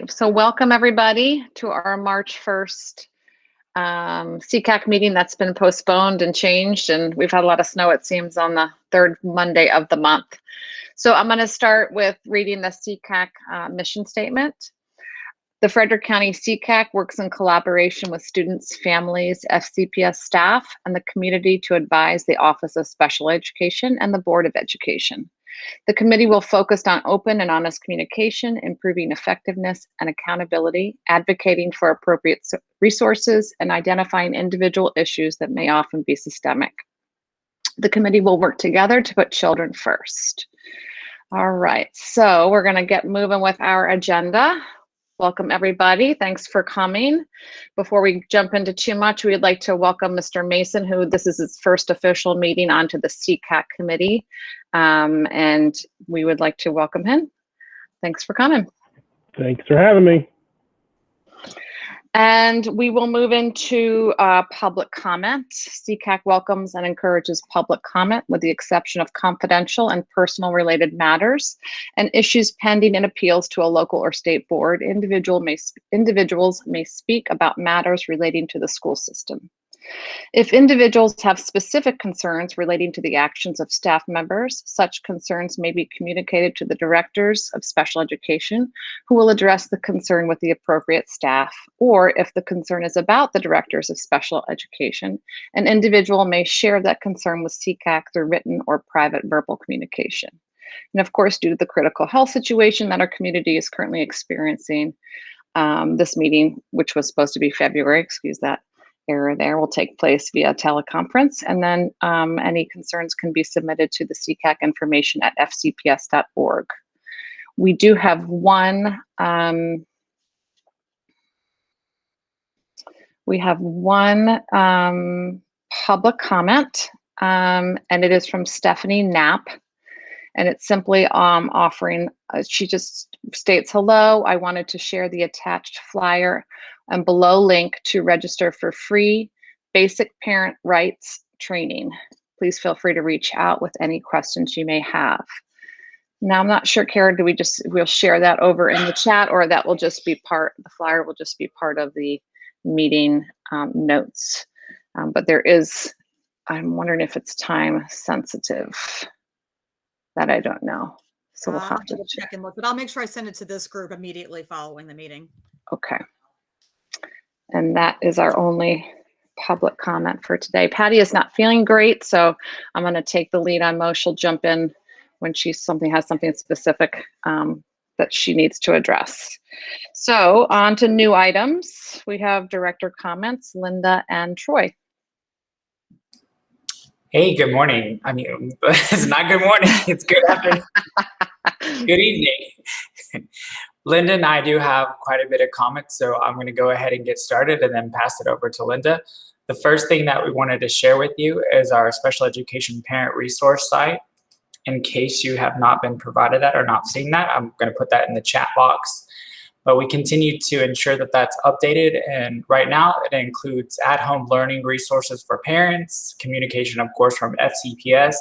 So welcome everybody to our March 1st C-Cac meeting that's been postponed and changed, and we've had a lot of snow, it seems, on the third Monday of the month. So I'm going to start with reading the C-Cac mission statement. The Frederick County C-Cac works in collaboration with students, families, FCPS staff, and the community to advise the Office of Special Education and the Board of Education. The committee will focus on open and honest communication, improving effectiveness and accountability, advocating for appropriate resources, and identifying individual issues that may often be systemic. The committee will work together to put children first. All right, so we're going to get moving with our agenda. Welcome everybody, thanks for coming. Before we jump into too much, we'd like to welcome Mr. Mason, who this is his first official meeting onto the C-Cac committee. And we would like to welcome him. Thanks for coming. Thanks for having me. And we will move into public comment. C-Cac welcomes and encourages public comment with the exception of confidential and personal related matters and issues pending in appeals to a local or state board. Individuals may speak about matters relating to the school system. If individuals have specific concerns relating to the actions of staff members, such concerns may be communicated to the directors of special education, who will address the concern with the appropriate staff. Or if the concern is about the directors of special education, an individual may share that concern with C-Cac through written or private verbal communication. And of course, due to the critical health situation that our community is currently experiencing, this meeting, which was supposed to be February, excuse that error there, will take place via teleconference, and then any concerns can be submitted to the C-Cac information at fcps.org. We do have one public comment, and it is from Stephanie Knapp, and it's simply offering, she just states, hello, I wanted to share the attached flyer and below link to register for free basic parent rights training. Please feel free to reach out with any questions you may have. Now, I'm not sure, Kara, we'll share that over in the chat, or that will just be the flyer will just be part of the meeting notes. But there is, I'm wondering if it's time sensitive. That I don't know. So we'll have to check and look, but I'll make sure I send it to this group immediately following the meeting. Okay. And that is our only public comment for today. Patty is not feeling great, so I'm going to take the lead on Mo. She'll jump in when has something specific that she needs to address. So on to new items. We have director comments, Linda and Troy. Hey, good morning. I mean, it's not good morning, it's good afternoon. Good evening. Linda and I do have quite a bit of comments, so I'm going to go ahead and get started and then pass it over to Linda. The first thing that we wanted to share with you is our special education parent resource site. In case you have not been provided that or not seen that, I'm going to put that in the chat box. But we continue to ensure that that's updated, and right now it includes at-home learning resources for parents, communication, of course, from FCPS.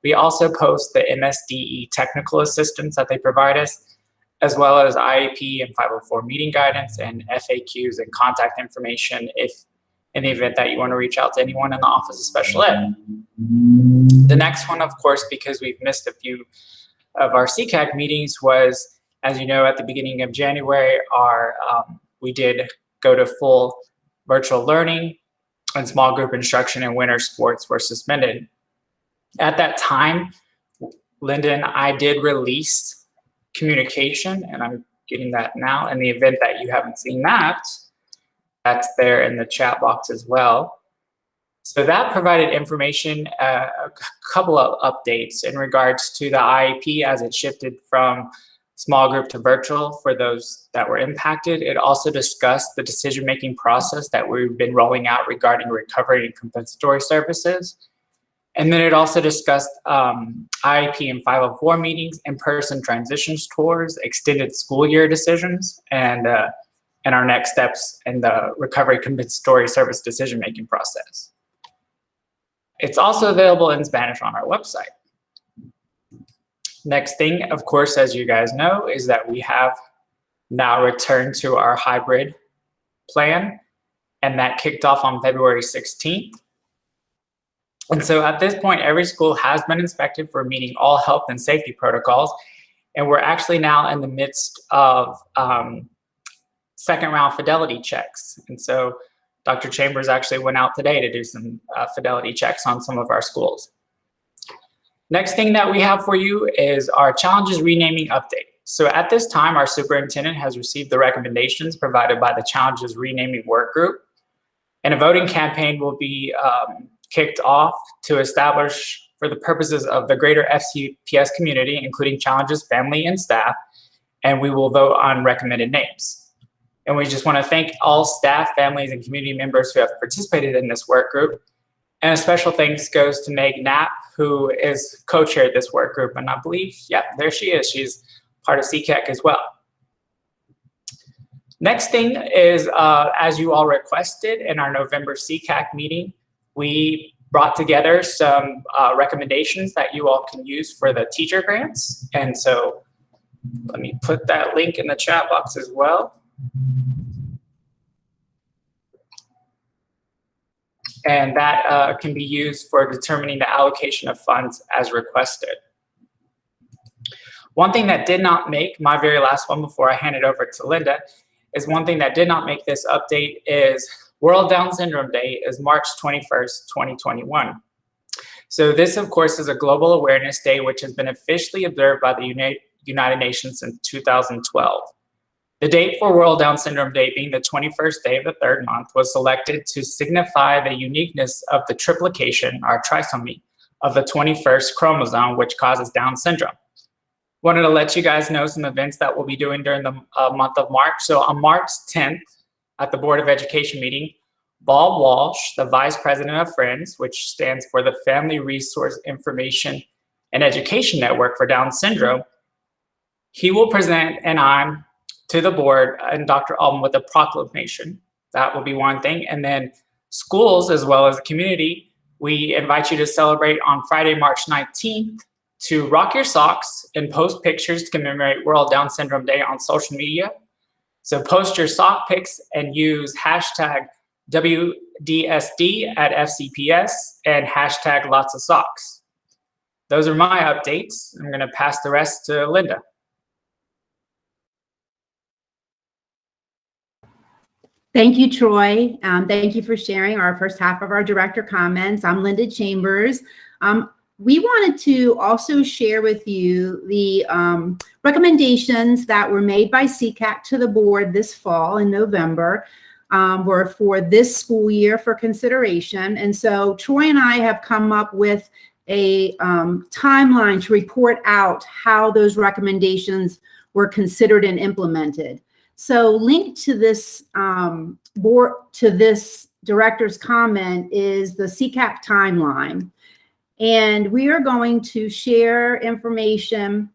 We also post the MSDE technical assistance that they provide us, as well as IEP and 504 meeting guidance and FAQs and contact information if in the event that you want to reach out to anyone in the Office of Special Ed. The next one, of course, because we've missed a few of our C-Cac meetings, was, as you know, at the beginning of January, we did go to full virtual learning, and small group instruction and winter sports were suspended. At that time, Linda and I did release communication, and I'm getting that now. In the event that you haven't seen that, that's there in the chat box as well. So that provided information, a couple of updates in regards to the IEP as it shifted from small group to virtual for those that were impacted. It also discussed the decision-making process that we've been rolling out regarding recovery and compensatory services. And then it also discussed IEP and 504 meetings, in-person transitions tours, extended school year decisions, and our next steps in the recovery compensatory service decision-making process. It's also available in Spanish on our website. Next thing, of course, as you guys know, is that we have now returned to our hybrid plan, and that kicked off on February 16th. And so at this point, every school has been inspected for meeting all health and safety protocols, and we're actually now in the midst of second round fidelity checks. And so Dr. Chambers actually went out today to do some fidelity checks on some of our schools. Next thing that we have for you is our challenges renaming update. So at this time, our superintendent has received the recommendations provided by the challenges renaming work group, and a voting campaign will be kicked off to establish, for the purposes of the greater FCPS community, including challenges, family, and staff, and we will vote on recommended names. And we just want to thank all staff, families, and community members who have participated in this work group. And a special thanks goes to Meg Knapp, who is co-chair of this work group. And I believe, yeah, there she is. She's part of C-Cac as well. Next thing is, as you all requested in our November C-Cac meeting, we brought together some recommendations that you all can use for the teacher grants. And so let me put that link in the chat box as well. And that can be used for determining the allocation of funds as requested. One thing that did not make, my very last one before I hand it over to Linda, is one thing that did not make this update is World Down Syndrome Day is March 21st, 2021. So this, of course, is a global awareness day which has been officially observed by the United Nations since 2012. The date for World Down Syndrome Day, being the 21st day of the third month, was selected to signify the uniqueness of the triplication, or trisomy, of the 21st chromosome, which causes Down syndrome. Wanted to let you guys know some events that we'll be doing during the month of March. So on March 10th, at the Board of Education meeting, Bob Walsh, the Vice President of FRIENDS, which stands for the Family Resource Information and Education Network for Down Syndrome, he will present to the board and Dr. Alban with a proclamation. That will be one thing. And then schools, as well as the community, we invite you to celebrate on Friday, March 19th, to rock your socks and post pictures to commemorate World Down Syndrome Day on social media. So post your sock pics and use hashtag WDSD at FCPS and hashtag lots of socks. Those are my updates. I'm gonna pass the rest to Linda. Thank you, Troy. Thank you for sharing our first half of our director comments. I'm Linda Chambers. We wanted to also share with you the recommendations that were made by C-Cac to the board this fall in November were for this school year for consideration. And so Troy and I have come up with a timeline to report out how those recommendations were considered and implemented. So linked to this this director's comment is the Ccap Timeline. And we are going to share information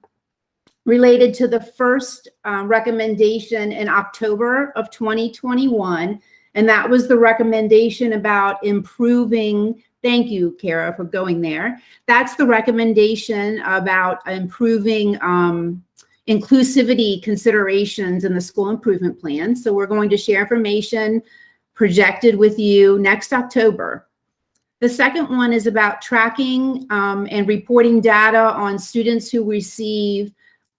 related to the first recommendation in October of 2021. And that was the recommendation about improving, thank you, Kara, for going there. That's the recommendation about improving inclusivity considerations in the school improvement plan. So we're going to share information projected with you next October. The second one is about tracking and reporting data on students who receive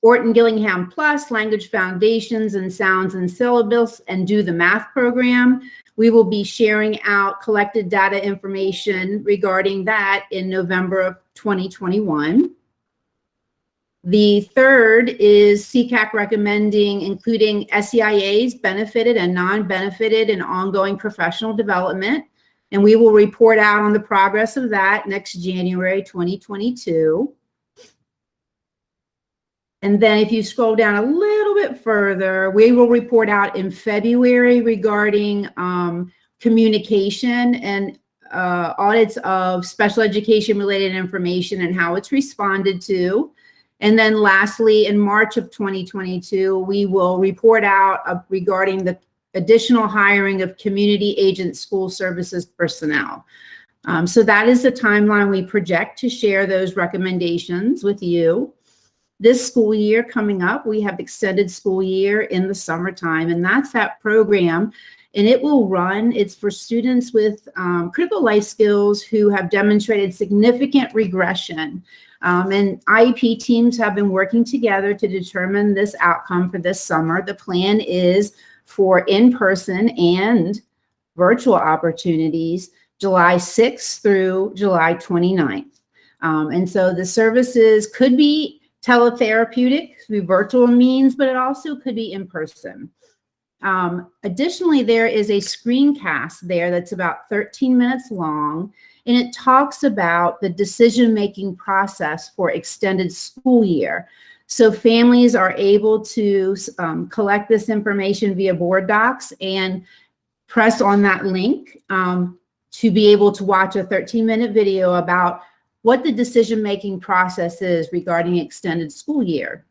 Orton Gillingham Plus, Language Foundations, and Sounds and Syllables, and Do the Math program. We will be sharing out collected data information regarding that in November of 2021. The third is C-Cac recommending including SEIA's benefited and non-benefited and ongoing professional development. And we will report out on the progress of that next January 2022. And then if you scroll down a little bit further, we will report out in February regarding communication and audits of special education related information and how it's responded to. And then lastly, in March of 2022, we will report out regarding the additional hiring of community agent school services personnel. So that is the timeline we project to share those recommendations with you. This school year coming up, we have extended school year in the summertime, and that's that program. And it will run, it's for students with critical life skills who have demonstrated significant regression. And IEP teams have been working together to determine this outcome for this summer. The plan is for in-person and virtual opportunities July 6th through July 29th. And so the services could be teletherapeutic through virtual means, but it also could be in person. Additionally, there is a screencast there that's about 13 minutes long, and it talks about the decision-making process for extended school year. So families are able to collect this information via board docs and press on that link to be able to watch a 13-minute video about what the decision-making process is regarding extended school year.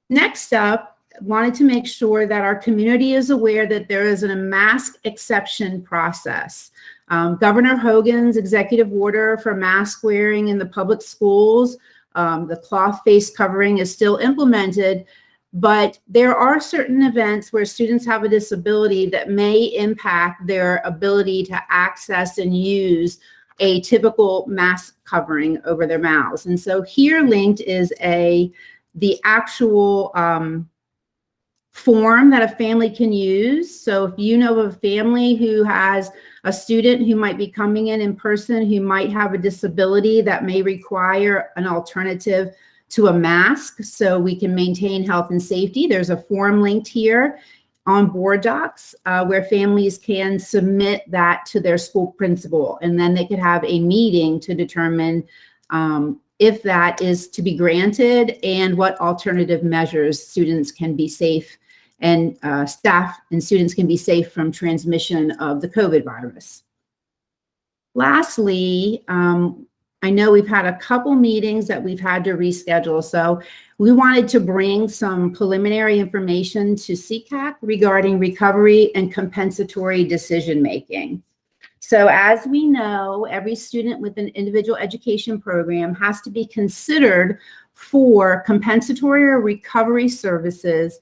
Next up, I wanted to make sure that our community is aware that there is a mask exception process. Governor Hogan's executive order for mask wearing in the public schools, the cloth face covering is still implemented, but there are certain events where students have a disability that may impact their ability to access and use a typical mask covering over their mouths. And so here linked is the actual form that a family can use. So if you know of a family who has a student who might be coming in person who might have a disability that may require an alternative to a mask so we can maintain health and safety, there's a form linked here on board docs where families can submit that to their school principal, and then they could have a meeting to determine if that is to be granted and what alternative measures students can be safe and staff and students can be safe from transmission of the COVID virus. Lastly, I know we've had a couple meetings that we've had to reschedule, so we wanted to bring some preliminary information to C-Cac regarding recovery and compensatory decision-making. So as we know, every student with an individual education program has to be considered for compensatory or recovery services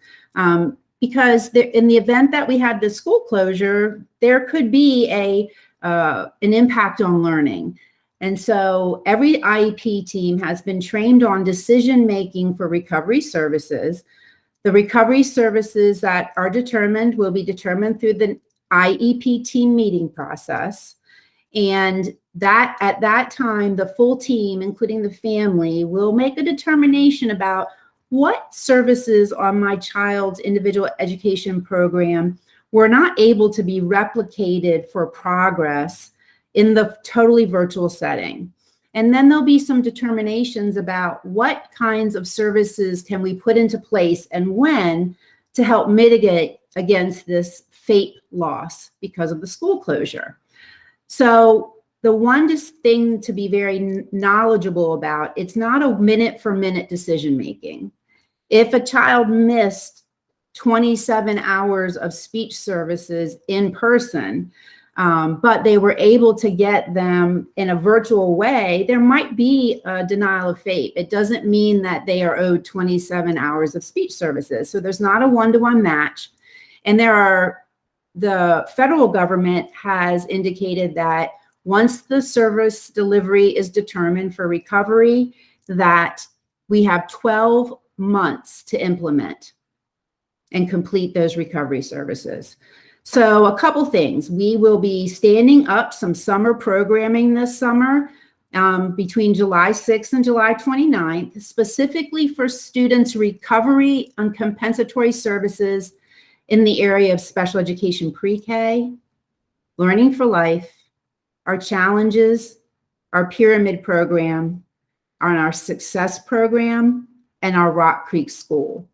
because in the event that we had the school closure, there could be an impact on learning. And so every IEP team has been trained on decision-making for recovery services. The recovery services that are determined will be determined through the IEP team meeting process. And that at that time, the full team, including the family, will make a determination about what services on my child's individual education program were not able to be replicated for progress in the totally virtual setting. And then there'll be some determinations about what kinds of services can we put into place and when to help mitigate against this fate loss because of the school closure. So the one thing to be very knowledgeable about, it's not a minute for minute decision making. If a child missed 27 hours of speech services in person, but they were able to get them in a virtual way, there might be a denial of fate. It doesn't mean that they are owed 27 hours of speech services. So there's not a one-to-one match. And the federal government has indicated that once the service delivery is determined for recovery, that we have 12 months to implement and complete those recovery services. So a couple things. We will be standing up some summer programming this summer between July 6th and July 29th, specifically for students' recovery and compensatory services in the area of special education pre-K, Learning for Life, our challenges, our pyramid program, on our success program, and our Rock Creek School.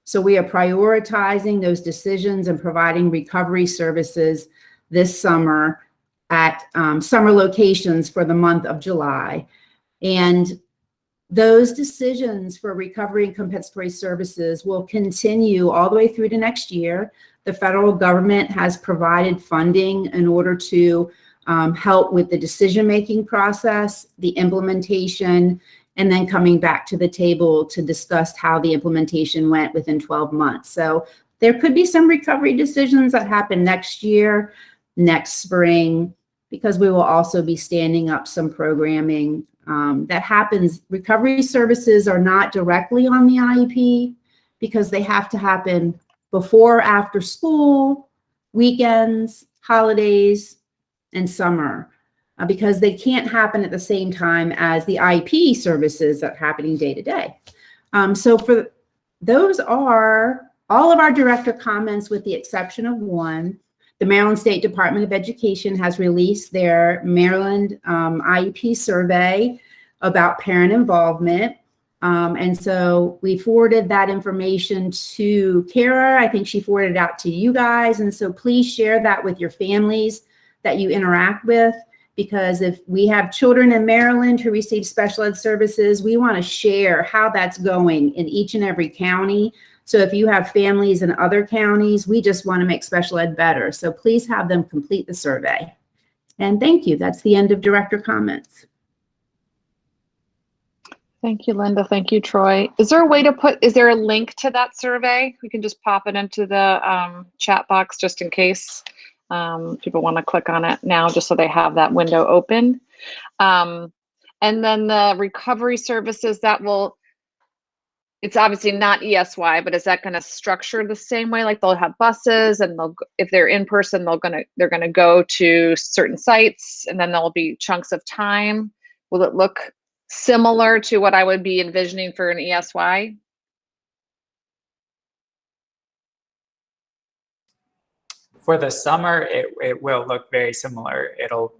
So we are prioritizing those decisions and providing recovery services this summer at summer locations for the month of July. And those decisions for recovery and compensatory services will continue all the way through to next year. The federal government has provided funding in order to help with the decision-making process, the implementation, and then coming back to the table to discuss how the implementation went within 12 months. So there could be some recovery decisions that happen next year, next spring, because we will also be standing up some programming that happens. Recovery services are not directly on the IEP because they have to happen before or after school, weekends, holidays, and summer, because they can't happen at the same time as the IEP services that are happening day to day. So for those are all of our director comments with the exception of one. The Maryland State Department of Education has released their Maryland IEP survey about parent involvement. And so we forwarded that information to Kara. I think she forwarded it out to you guys. And so please share that with your families that you interact with, because if we have children in Maryland who receive special ed services, we want to share how that's going in each and every county. So if you have families in other counties, we just want to make special ed better. So please have them complete the survey. And thank you. That's the end of director comments. Thank you, Linda. Thank you, Troy. Is there a way to is there a link to that survey? We can just pop it into the chat box just in case people want to click on it now, just so they have that window open. And then the recovery services it's obviously not ESY, but is that going to structure the same way? Like they'll have buses, and if they're in person, they're gonna go to certain sites, and then there'll be chunks of time. Will it look similar to what I would be envisioning for an ESY? For the summer, it will look very similar. It'll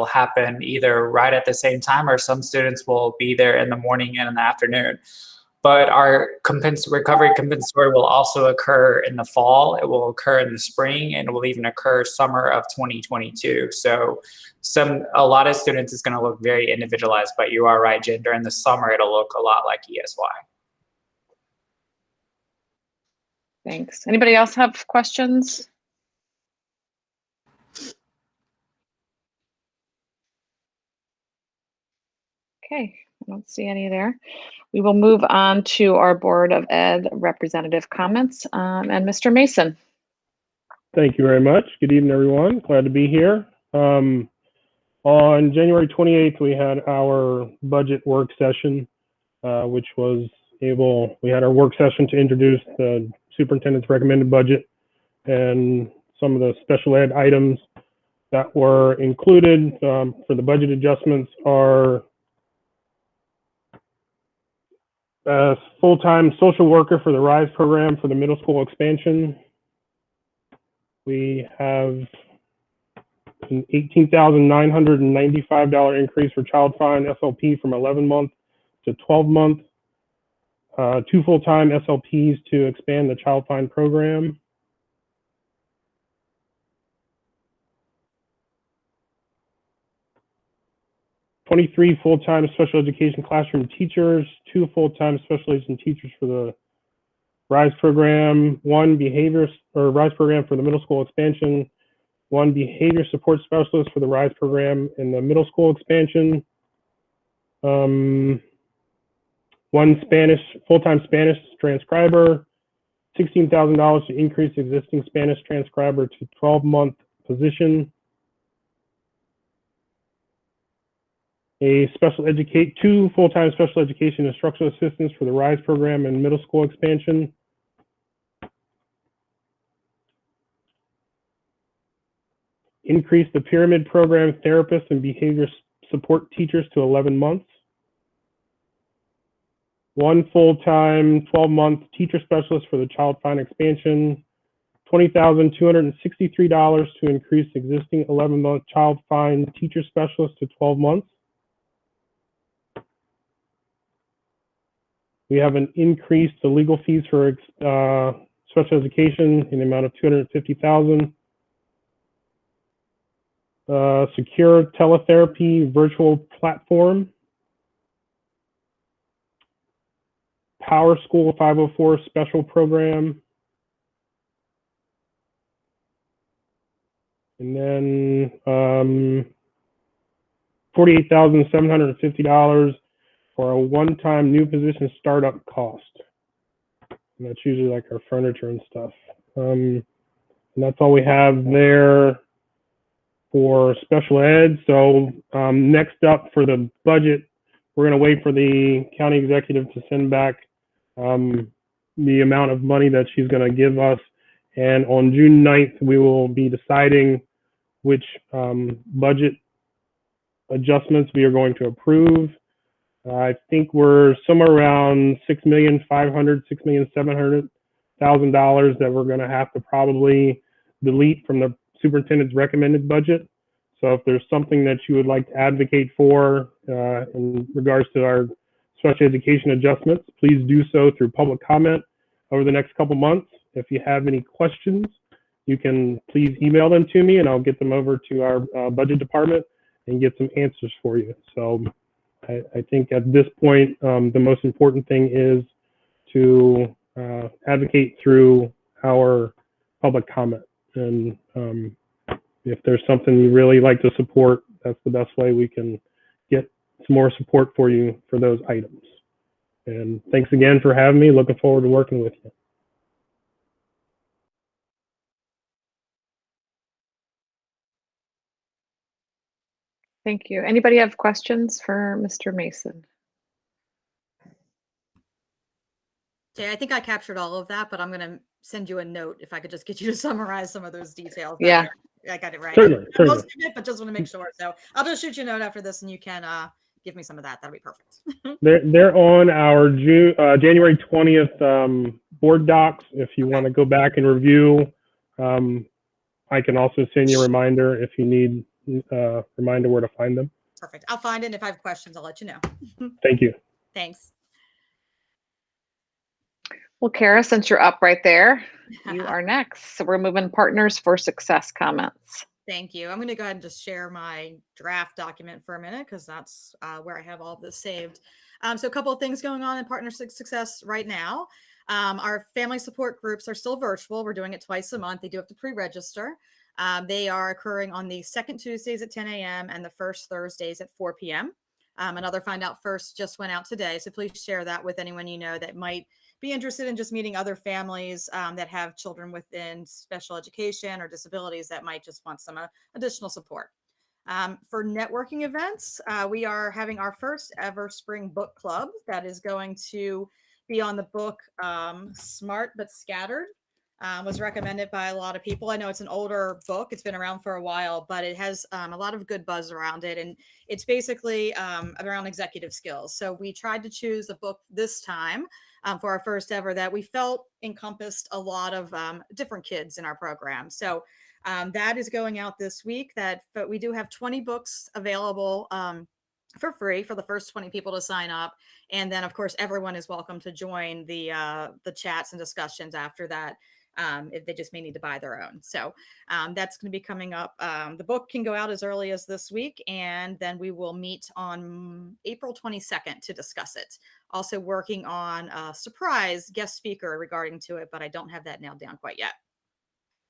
happen either right at the same time, or some students will be there in the morning and in the afternoon. But our recovery compensatory will also occur in the fall. It will occur in the spring, and it will even occur summer of 2022. So a lot of students is going to look very individualized, but you are right, Jen. During the summer, it'll look a lot like ESY. Thanks. Anybody else have questions? Okay, I don't see any there. We will move on to our Board of Ed representative comments, and Mr. Mason. Thank you very much. Good evening, everyone. Glad to be here. On January 28th, we had our budget work session, which was we had our work session to introduce the superintendent's recommended budget and some of the special ed items that were included for the budget adjustments are a full-time social worker for the RISE program for the middle school expansion. We have an $18,995 increase for child find SLP from 11-month to 12-month. 2 full-time SLPs to expand the child find program. $23 full-time special education classroom teachers, 2 full-time special education teachers for the RISE program, 1 RISE program for the middle school expansion, 1 behavior support specialist for the RISE program in the middle school expansion, 1 full-time Spanish transcriber, $16,000 to increase existing Spanish transcriber to 12-month position. 2 full-time special education instructional assistants for the RISE program and middle school expansion. Increase the pyramid program therapists and behavior support teachers to 11 months. 1 full-time 12-month teacher specialist for the child find expansion. $20,263 to increase existing 11-month child find teacher specialist to 12 months. We have an increase to legal fees for special education in the amount of $250,000. Secure teletherapy virtual platform. Power School 504 special program. And then $48,750 for a one-time new position startup cost. And that's usually like our furniture and stuff. And that's all we have there for special ed. So next up for the budget, we're going to wait for the county executive to send back the amount of money that she's going to give us. And on June 9th, we will be deciding which budget adjustments we are going to approve. I think we're somewhere around $6,500,000, $6,700,000 that we're going to have to probably delete from the superintendent's recommended budget. So if there's something that you would like to advocate for in regards to our special education adjustments, please do so through public comment over the next couple months. If you have any questions, you can please email them to me and I'll get them over to our budget department and get some answers for you. So I think at this point, the most important thing is to advocate through our public comment. And if there's something you really like to support, that's the best way we can get some more support for you for those items. And thanks again for having me. Looking forward to working with you. Thank you. Anybody have questions for Mr. Mason? Jay, I think I captured all of that, but I'm going to send you a note if I could just get you to summarize some of those details. Yeah. I got it right. Certainly. Most of it, but just want to make sure. So I'll just shoot you a note after this and you can give me some of that. That'll be perfect. They're on our January 20th board docs. If you want to go back and review, I can also send you a reminder if you need a reminder where to find them. Perfect. I'll find it. And if I have questions, I'll let you know. Thank you. Thanks. Well, Kara, since you're up right there, you are next. So we're moving Partners for Success comments. Thank you. I'm going to go ahead and just share my draft document for a minute because that's where I have all of this saved. So a couple of things going on in Partners for Success right now. Our family support groups are still virtual. We're doing it twice a month. They do have to pre-register. They are occurring on the second Tuesdays at 10 a.m. and the first Thursdays at 4 p.m. Another Find Out First just went out today. So please share that with anyone you know that might be interested in just meeting other families that have children within special education or disabilities that might just want some additional support. For networking events, we are having our first ever spring book club that is going to be on the book Smart But Scattered. Was recommended by a lot of people. I know it's an older book. It's been around for a while, but it has a lot of good buzz around it. And it's basically around executive skills. So we tried to choose a book this time for our first ever that we felt encompassed a lot of different kids in our program. So that is going out this week. But we do have 20 books available for free for the first 20 people to sign up. And then, of course, everyone is welcome to join the chats and discussions after that. If they just may need to buy their own. So that's going to be coming up. The book can go out as early as this week, and then we will meet on April 22nd to discuss it. Also working on a surprise guest speaker regarding to it, but I don't have that nailed down quite yet.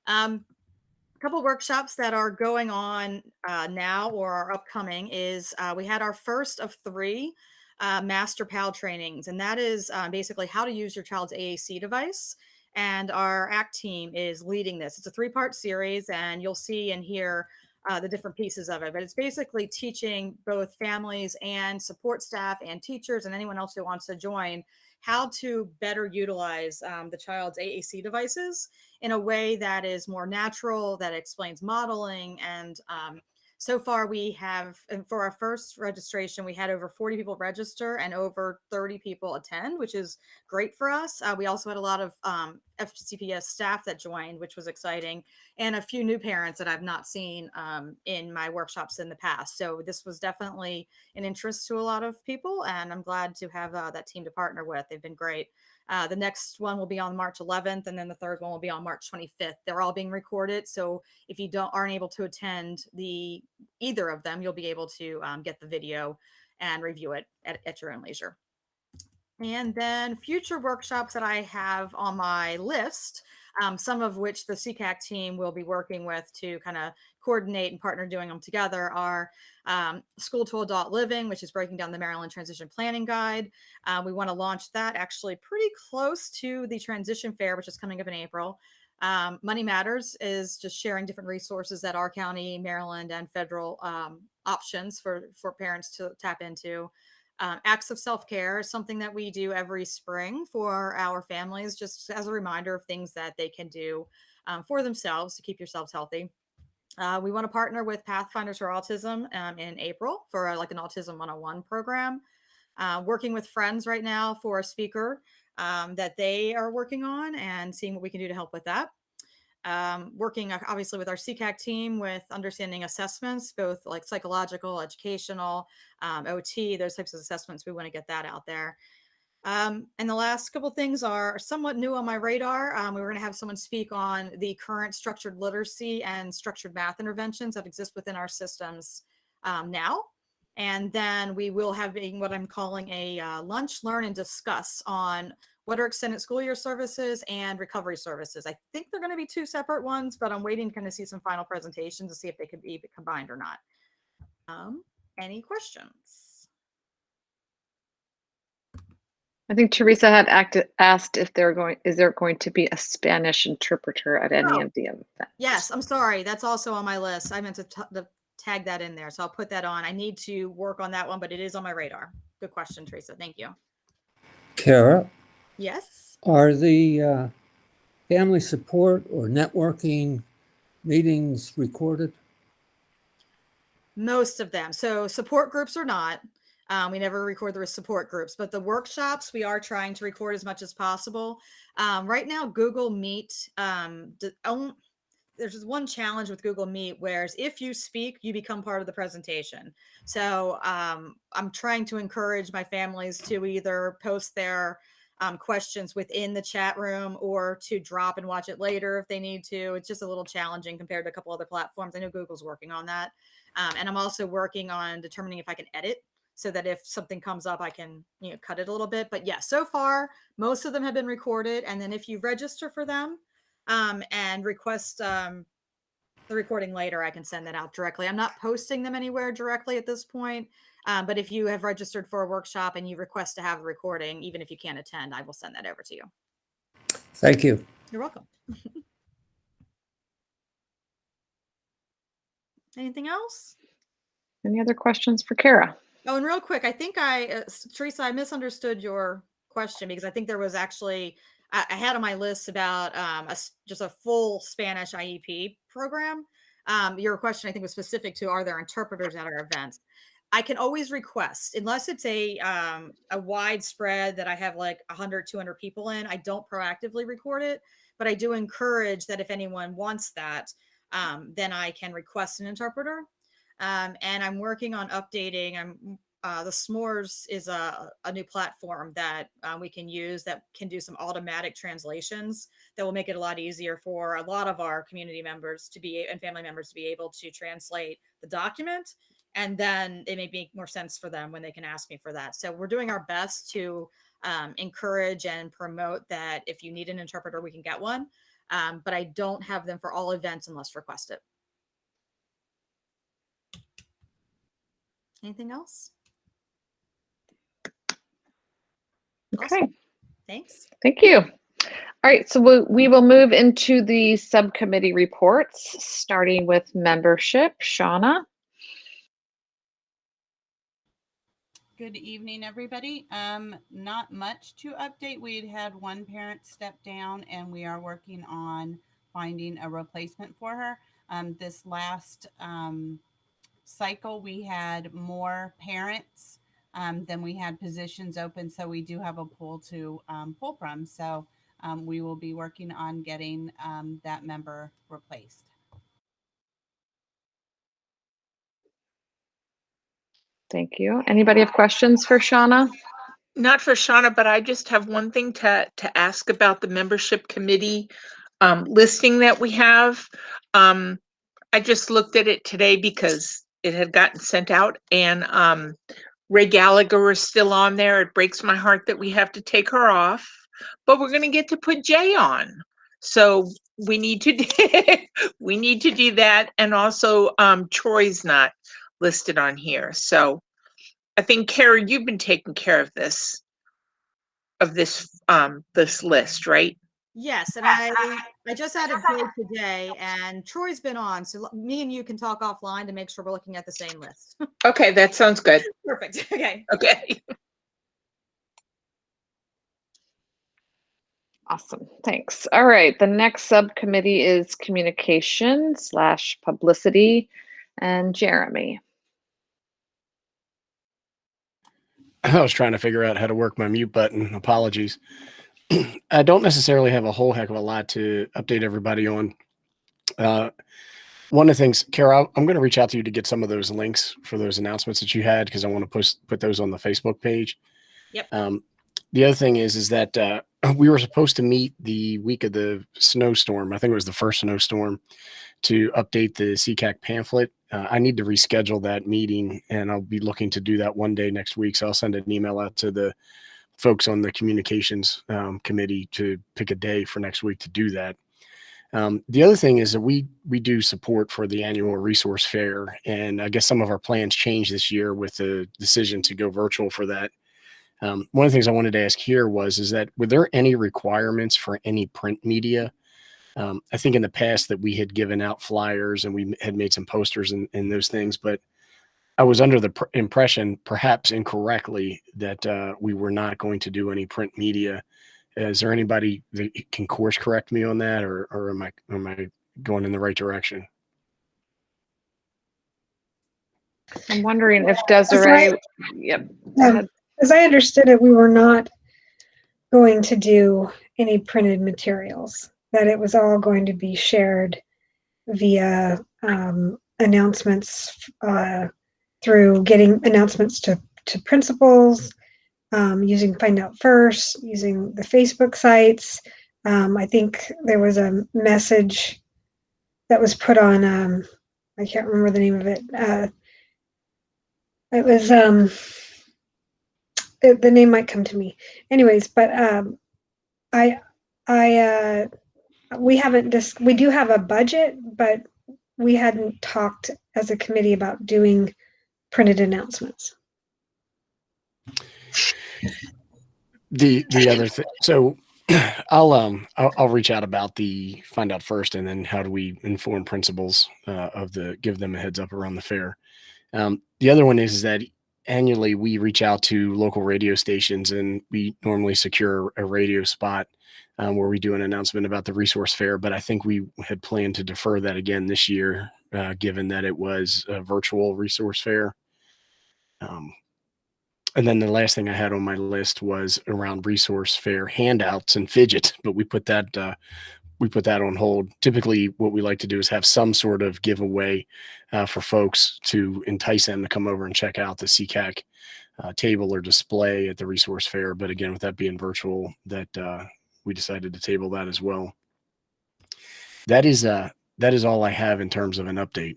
A couple workshops that are going on now or are upcoming is we had our first of 3 Master PAL trainings, and that is basically how to use your child's AAC device. And our ACT team is leading this. It's a 3-part series, and you'll see and hear the different pieces of it. But it's basically teaching both families and support staff and teachers and anyone else who wants to join how to better utilize the child's AAC devices in a way that is more natural, that explains modeling. And so far we have, and for our first registration, we had over 40 people register and over 30 people attend, which is great for us. We also had a lot of FCPS staff that joined, which was exciting, and a few new parents that I've not seen in my workshops in the past. So this was definitely an interest to a lot of people, and I'm glad to have that team to partner with. They've been great. The next one will be on March 11th, and then the third one will be on March 25th. They're all being recorded, so if you aren't able to attend either of them, you'll be able to get the video and review it at your own leisure. And then future workshops that I have on my list, some of which the C-Cac team will be working with to kind of coordinate and partner doing them together are School to Adult Living, which is breaking down the Maryland Transition Planning Guide. We want to launch that actually pretty close to the Transition Fair, which is coming up in April. Money Matters is just sharing different resources that our county, Maryland, and federal options for parents to tap into. Acts of self-care is something that we do every spring for our families, just as a reminder of things that they can do for themselves to keep yourselves healthy. We want to partner with Pathfinders for Autism in April for like an Autism 101 program. Working with Friends right now for a speaker that they are working on and seeing what we can do to help with that. Working obviously with our C-Cac team with understanding assessments, both like psychological, educational, OT, those types of assessments. We want to get that out there. And the last couple things are somewhat new on my radar. We were going to have someone speak on the current structured literacy and structured math interventions that exist within our systems now. And then we will have what I'm calling a lunch, learn, and discuss on what are extended school year services and recovery services. I think they're going to be two separate ones, but I'm waiting to kind of see some final presentations to see if they could be combined or not. Any questions? I think Teresa had asked if is there going to be a Spanish interpreter at any of the events? Yes, I'm sorry. That's also on my list. I meant to tag that in there. So I'll put that on. I need to work on that one, but it is on my radar. Good question, Teresa. Thank you. Kara? Yes. Are the family support or networking meetings recorded? Most of them. So support groups are not. We never record the support groups, but the workshops we are trying to record as much as possible. Right now, Google Meet, there's just one challenge with Google Meet, whereas if you speak, you become part of the presentation. So I'm trying to encourage my families to either post their questions within the chat room or to drop and watch it later if they need to. It's just a little challenging compared to a couple other platforms. I know Google's working on that. And I'm also working on determining if I can edit so that if something comes up, I can cut it a little bit. But yeah, so far, most of them have been recorded. And then if you register for them, and request the recording later, I can send that out directly. I'm not posting them anywhere directly at this point, but if you have registered for a workshop and you request to have a recording, even if you can't attend, I will send that over to you. Thank you. You're welcome. Anything else? Any other questions for Kara? Oh, and real quick, I think Teresa, I misunderstood your question because I think there was actually I had on my list about just a full Spanish IEP program. Your question, I think, was specific to, are there interpreters at our events? I can always request, unless it's a widespread that I have like 100, 200 people in, I don't proactively record it, but I do encourage that if anyone wants that, then I can request an interpreter. And I'm working on updating. The S'mores is a new platform that we can use that can do some automatic translations that will make it a lot easier for a lot of our community members and family members to be able to translate the document. And then it may make more sense for them when they can ask me for that. So we're doing our best to encourage and promote that if you need an interpreter, we can get one. But I don't have them for all events unless requested. Anything else? Okay. Awesome. Thanks. Thank you. All right, so we will move into the subcommittee reports, starting with membership. Shauna. Good evening, everybody. Not much to update. We'd had one parent step down and we are working on finding a replacement for her. This last cycle, we had more parents than we had positions open. So we do have a pool to pull from. So we will be working on getting that member replaced. Thank you. Anybody have questions for Shauna? Not for Shauna, but I just have one thing to ask about the membership committee listing that we have. I just looked at it today because it had gotten sent out, and Ray Gallagher is still on there. It breaks my heart that we have to take her off, but we're going to get to put Jay on. So we need to we need to do that. And also Troy's not listed on here. So I think Kara, you've been taking care of this this list, right? Yes, and I just added Joy today, and Troy's been on, so me and you can talk offline to make sure we're looking at the same list. Okay, that sounds good. Perfect. Okay. Okay. Awesome. Thanks. All right. The next subcommittee is communication / publicity, and Jeremy. I was trying to figure out how to work my mute button. Apologies. I don't necessarily have a whole heck of a lot to update everybody on. One of the things, Kara, I'm going to reach out to you to get some of those links for those announcements that you had, because I want to put those on the Facebook page. Yep. The other thing is that we were supposed to meet the week of the snowstorm. I think it was the first snowstorm, to update the C-Cac pamphlet. I need to reschedule that meeting, and I'll be looking to do that one day next week. So I'll send an email out to the folks on the communications committee to pick a day for next week to do that. The other thing is that we do support for the annual resource fair, and I guess some of our plans changed this year with the decision to go virtual for that. One of the things I wanted to ask here is that were there any requirements for any print media? I think in the past that we had given out flyers and we had made some posters and those things, but I was under the impression, perhaps incorrectly, that we were not going to do any print media. Is there anybody that can course correct me on that, or am I going in the right direction? I'm wondering if Desiree. Yep. Go ahead. As I understood it, we were not going to do any printed materials, that it was all going to be shared via announcements through getting announcements to principals, using Find Out First, using the Facebook sites. I think there was a message that was put on, I can't remember the name of it. It was, the name might come to me. Anyways, but we haven't we do have a budget, but we hadn't talked as a committee about doing printed announcements. The other thing, so I'll reach out about the Find Out First, and then how do we inform principals give them a heads up around the fair. The other one is that annually we reach out to local radio stations, and we normally secure a radio spot where we do an announcement about the resource fair. But I think we had planned to defer that again this year, given that it was a virtual resource fair. And then the last thing I had on my list was around resource fair handouts and fidget, but we put that on hold. Typically, what we like to do is have some sort of giveaway for folks to entice them to come over and check out the C-Cac table or display at the resource fair. But again, with that being virtual, that we decided to table that as well. That is all I have in terms of an update.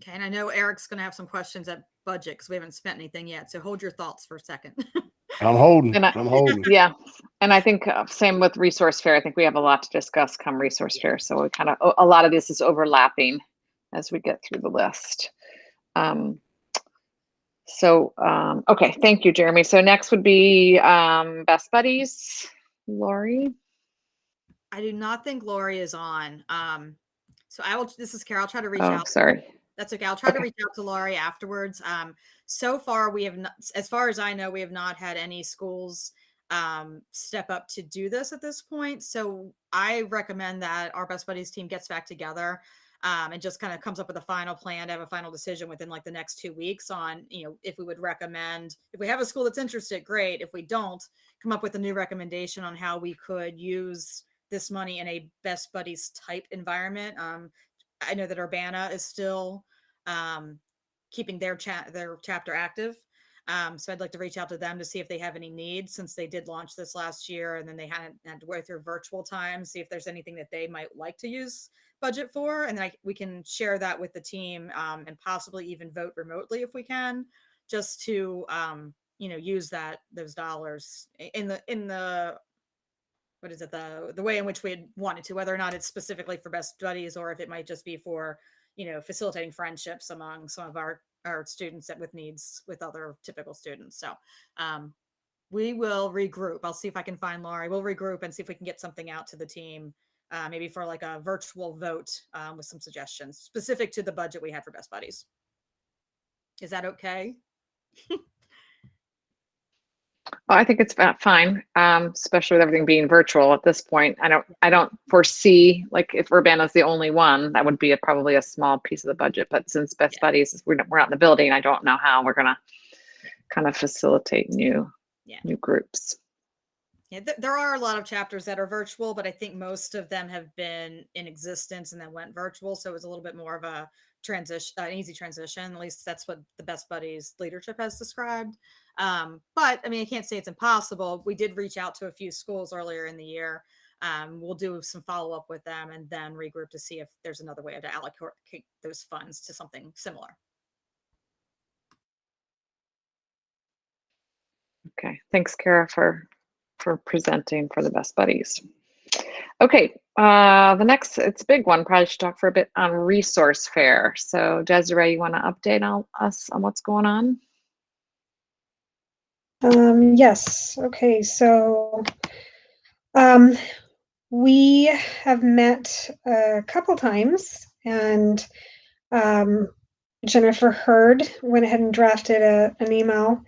Okay, and I know Eric's going to have some questions at budget because we haven't spent anything yet. So hold your thoughts for a second. I'm holding. Yeah. And I think same with resource fair. I think we have a lot to discuss come resource fair. So we a lot of this is overlapping as we get through the list. Okay. Thank you, Jeremy. So next would be Best Buddies. Lori. I do not think Lori is on. So this is Carol. I'll try to reach out. Sorry. That's okay. I'll try to reach out to Laurie afterwards. So far, we have not, as far as I know, we have not had any schools step up to do this at this point. So I recommend that our Best Buddies team gets back together and just kind of comes up with a final plan to have a final decision within like the next 2 weeks on, if we would recommend, if we have a school that's interested, great. If we don't, come up with a new recommendation on how we could use this money in a Best Buddies type environment. I know that Urbana is still keeping their chapter active. So I'd like to reach out to them to see if they have any needs, since they did launch this last year and then they had to go through virtual time, see if there's anything that they might like to use budget for. And then we can share that with the team and possibly even vote remotely if we can, just to, use those dollars in the what is it, the way in which we had wanted to, whether or not it's specifically for best buddies or if it might just be for, facilitating friendships among some of our students that with needs with other typical students. So we will regroup. I'll see if I can find Laurie. We'll regroup and see if we can get something out to the team, maybe for like a virtual vote with some suggestions specific to the budget we had for best buddies. Is that okay? Well, I think it's fine, especially with everything being virtual at this point. I don't foresee, like, if Urbana's the only one, that would be probably a small piece of the budget. But since Best Buddies, we're not in the building, I don't know how we're gonna kind of facilitate new groups. Yeah, there are a lot of chapters that are virtual, but I think most of them have been in existence and then went virtual. So it was a little bit more of a transition, an easy transition. At least that's what the Best Buddies leadership has described. But I mean, I can't say it's impossible. We did reach out to a few schools earlier in the year. We'll do some follow up with them and then regroup to see if there's another way to allocate those funds to something similar. Okay, thanks, Kara, for presenting for the Best Buddies. Okay, the next, it's a big one. Probably should talk for a bit on resource fair. So Desiree, you want to update us on what's going on? Yes. Okay. So we have met a couple times, and Jennifer Hurd went ahead and drafted an email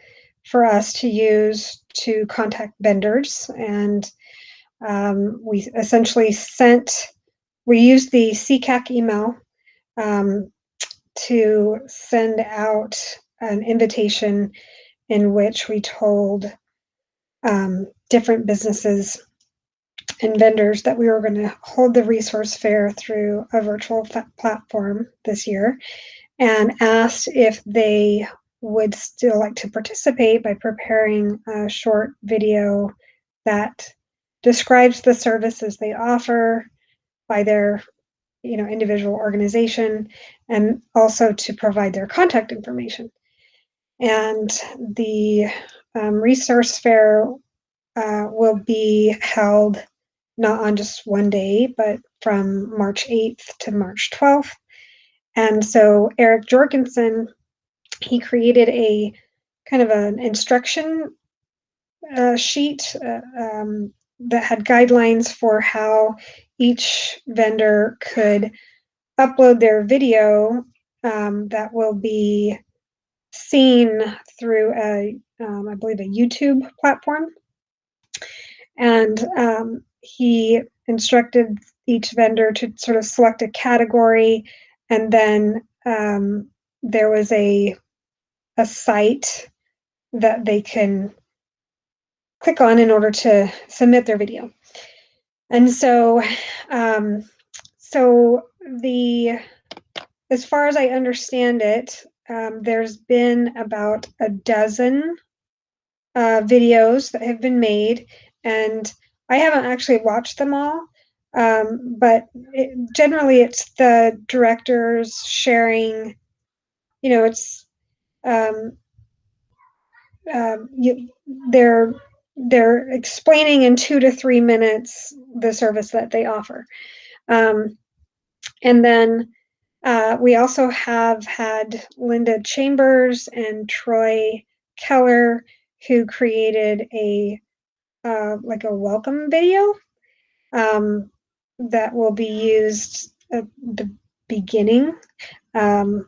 for us to use to contact vendors. And we essentially we used the C-Cac email to send out an invitation in which we told different businesses and vendors that we were going to hold the resource fair through a virtual platform this year, and asked if they would still like to participate by preparing a short video that describes the services they offer by their individual organization, and also to provide their contact information. And the resource fair will be held not on just one day, but from March 8th to March 12th. And so Eric Jorgensen, he created a kind of an instruction sheet that had guidelines for how each vendor could upload their video that will be seen through I believe a YouTube platform. And he instructed each vendor to sort of select a category, and then there was a site that they can click on in order to submit their video. And so, as far as I understand it, there's been about a dozen videos that have been made, and I haven't actually watched them all, but generally it's the directors sharing, it's they're explaining in 2 to 3 minutes the service that they offer. And then we also have had Linda Chambers and Troy Keller, who created a welcome video that will be used at the beginning. And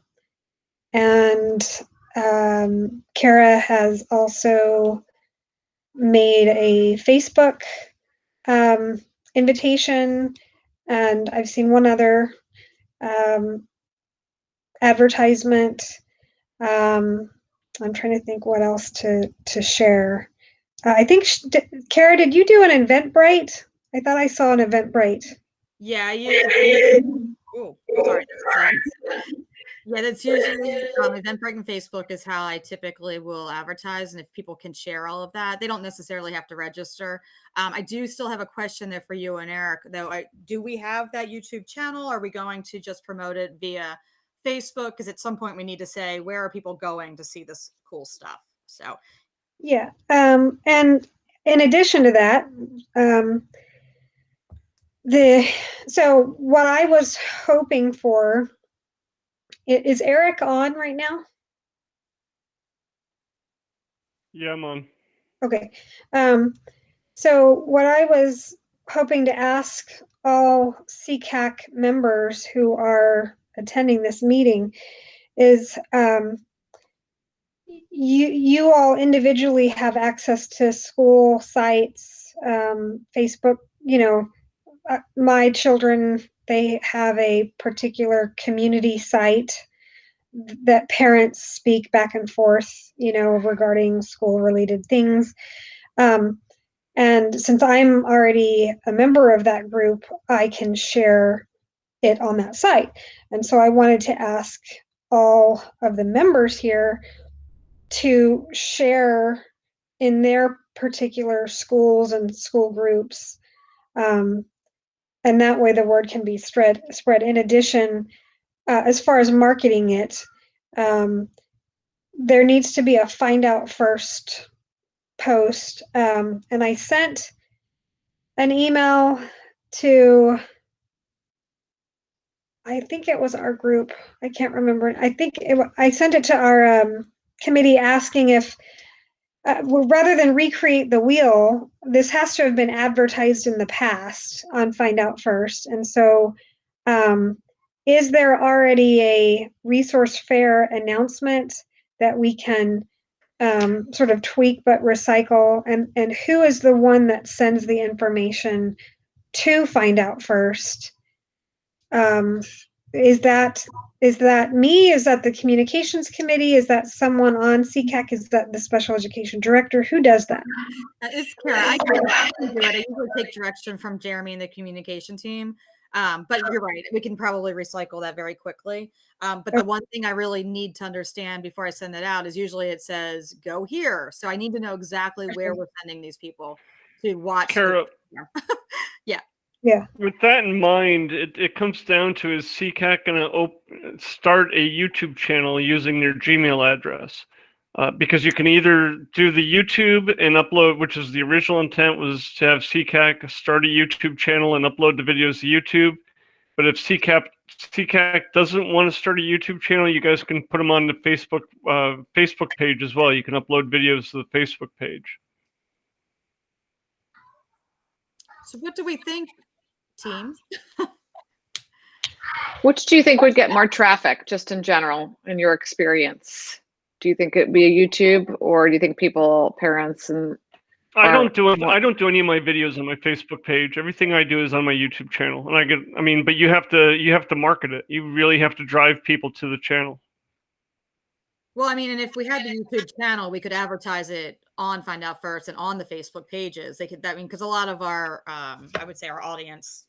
Kara has also made a Facebook invitation, and I've seen one other advertisement. I'm trying to think what else to share. I think, Kara, did you do an Eventbrite? I thought I saw an Eventbrite. Yeah, oh, sorry. Yeah, that's usually Eventbrite and Facebook is how I typically will advertise, and if people can share all of that, they don't necessarily have to register. I do still have a question there for you and Eric, though. Do we have that YouTube channel? Are we going to just promote it via Facebook? Because at some point we need to say, where are people going to see this cool stuff? So yeah, and in addition to that, So what I was hoping for, is Eric on right now? Yeah, I'm on. Okay. So what I was hoping to ask all C-Cac members who are attending this meeting is, you all individually have access to school sites, Facebook, my children, they have a particular community site that parents speak back and forth, regarding school related things. And since I'm already a member of that group, I can share it on that site. And so I wanted to ask all of the members here to share in their particular schools and school groups. And that way the word can be spread. In addition, as far as marketing it, there needs to be a find out first post. And I sent an email to, I think it was our group. I can't remember. I sent it to our committee asking if, rather than recreate the wheel, this has to have been advertised in the past on Find Out First. And so, is there already a resource fair announcement that we can sort of tweak but recycle? And who is the one that sends the information to Find Out First? Is that me? Is that the communications committee? Is that someone on C-Cac? Is that the special education director? Who does that? It's Kara. I can do it. I usually take direction from Jeremy and the communication team. But you're right. We can probably recycle that very quickly. But the one thing I really need to understand before I send it out is usually it says, go here. So I need to know exactly where we're sending these people to watch. Kara, yeah. Yeah. With that in mind, it comes down to, is C-Cac going to start a YouTube channel using their Gmail address? Because you can either do the YouTube and upload, which is the original intent was to have C-Cac start a YouTube channel and upload the videos to YouTube. But if C-Cac doesn't want to start a YouTube channel, you guys can put them on the Facebook page as well. You can upload videos to the Facebook page. So what do we think, team? Which do you think would get more traffic, just in general, in your experience? Do you think it'd be a YouTube, or do you think parents and I don't do any of my videos on my Facebook page. Everything I do is on my YouTube channel, and but you have to market it. You really have to drive people to the channel. Well, and if we had the YouTube channel, we could advertise it on Find Out First and on the Facebook pages. They could, because a lot of our, I would say our audience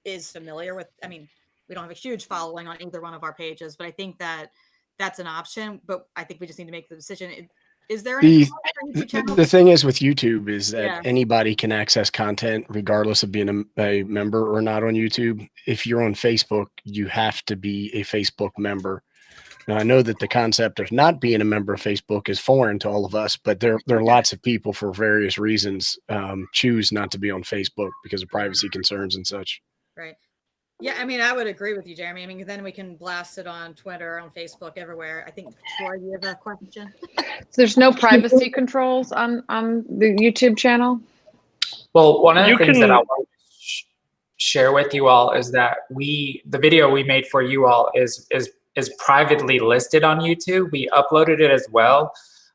is familiar with, we don't have a huge following on either one of our pages, but I think that that's an option, but I think we just need to make the decision. Is there any the thing is with YouTube is that anybody can access content regardless of being a member or not on YouTube. If you're on Facebook, you have to be a Facebook member. Now, I know that the concept of not being a member of Facebook is foreign to all of us, but there are lots of people for various reasons choose not to be on Facebook because of privacy concerns and such. Right. Yeah, I would agree with you, Jeremy. Then we can blast it on Twitter, on Facebook, everywhere. I think, Troy, you have a question? So there's no privacy controls on the YouTube channel? Well, one of the things that I want to share with you all is that the video we made for you all is privately listed on YouTube. We uploaded it as well.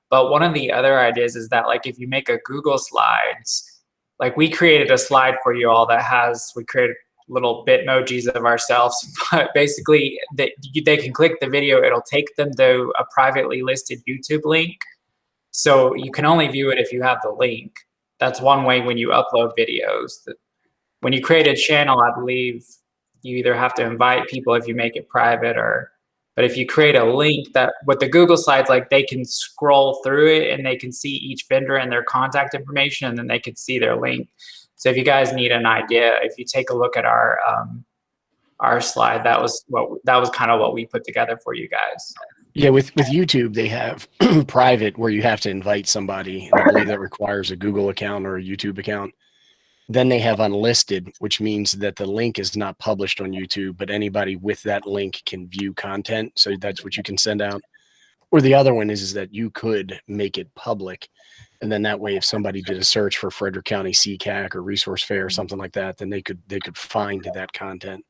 But one of the other ideas is that, like, if you make a Google Slides, like we created a slide for you all we created little Bitmojis of ourselves, but basically they can click the video. It'll take them to a privately listed YouTube link. So you can only view it if you have the link. That's one way when you upload videos. When you create a channel, I believe you either have to invite people if you make it private, but if you create a link, that with the Google Slides, like, they can scroll through it and they can see each vendor and their contact information, and then they can see their link. So if you guys need an idea, if you take a look at our slide, that was kind of what we put together for you guys. Yeah, with YouTube, they have private where you have to invite somebody, and I believe that requires a Google account or a YouTube account. Then they have unlisted, which means that the link is not published on YouTube, but anybody with that link can view content. So that's what you can send out. Or the other one is that you could make it public. And then that way, if somebody did a search for Frederick County C-Cac or Resource Fair or something like that, then they could find that content.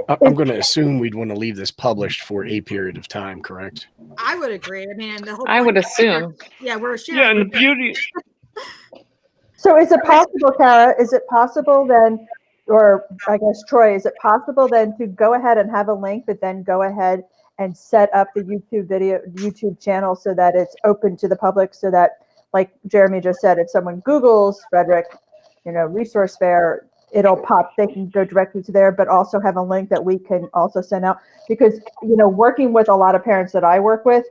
I'm going to assume we'd want to leave this published for a period of time, correct? I would agree. I mean, the whole I point would assume. yeah, we're sharing. Yeah, and the beauty, So is it possible, Kara, is it possible then, or I guess Troy, is it possible then to go ahead and have a link, but then go ahead and set up the YouTube channel so that it's open to the public, so that, like Jeremy just said, if someone Googles Frederick, Resource Fair, it'll pop, they can go directly to there, but also have a link that we can also send out. Because, working with a lot of parents that I work with,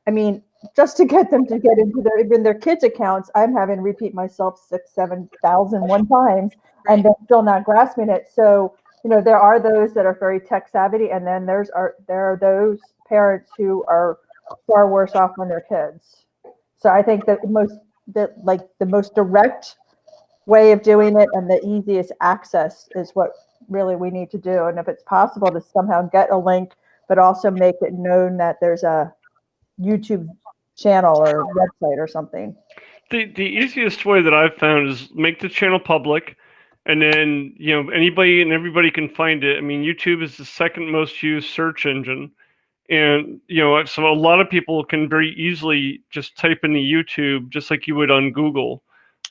I mean, just to get them to get into their kids' accounts, I'm having to repeat myself 6,000-7,000 times, and they're still not grasping it. So, there are those that are very tech savvy, and then there are those parents who are far worse off than their kids. So I think that the most direct way of doing it and the easiest access is what really we need to do. And if it's possible to somehow get a link, but also make it known that there's a YouTube channel or website or something. the easiest way that I've found is make the channel public, and then anybody and everybody can find it. I mean, YouTube is the second most used search engine, and so a lot of people can very easily just type in the YouTube just like you would on Google.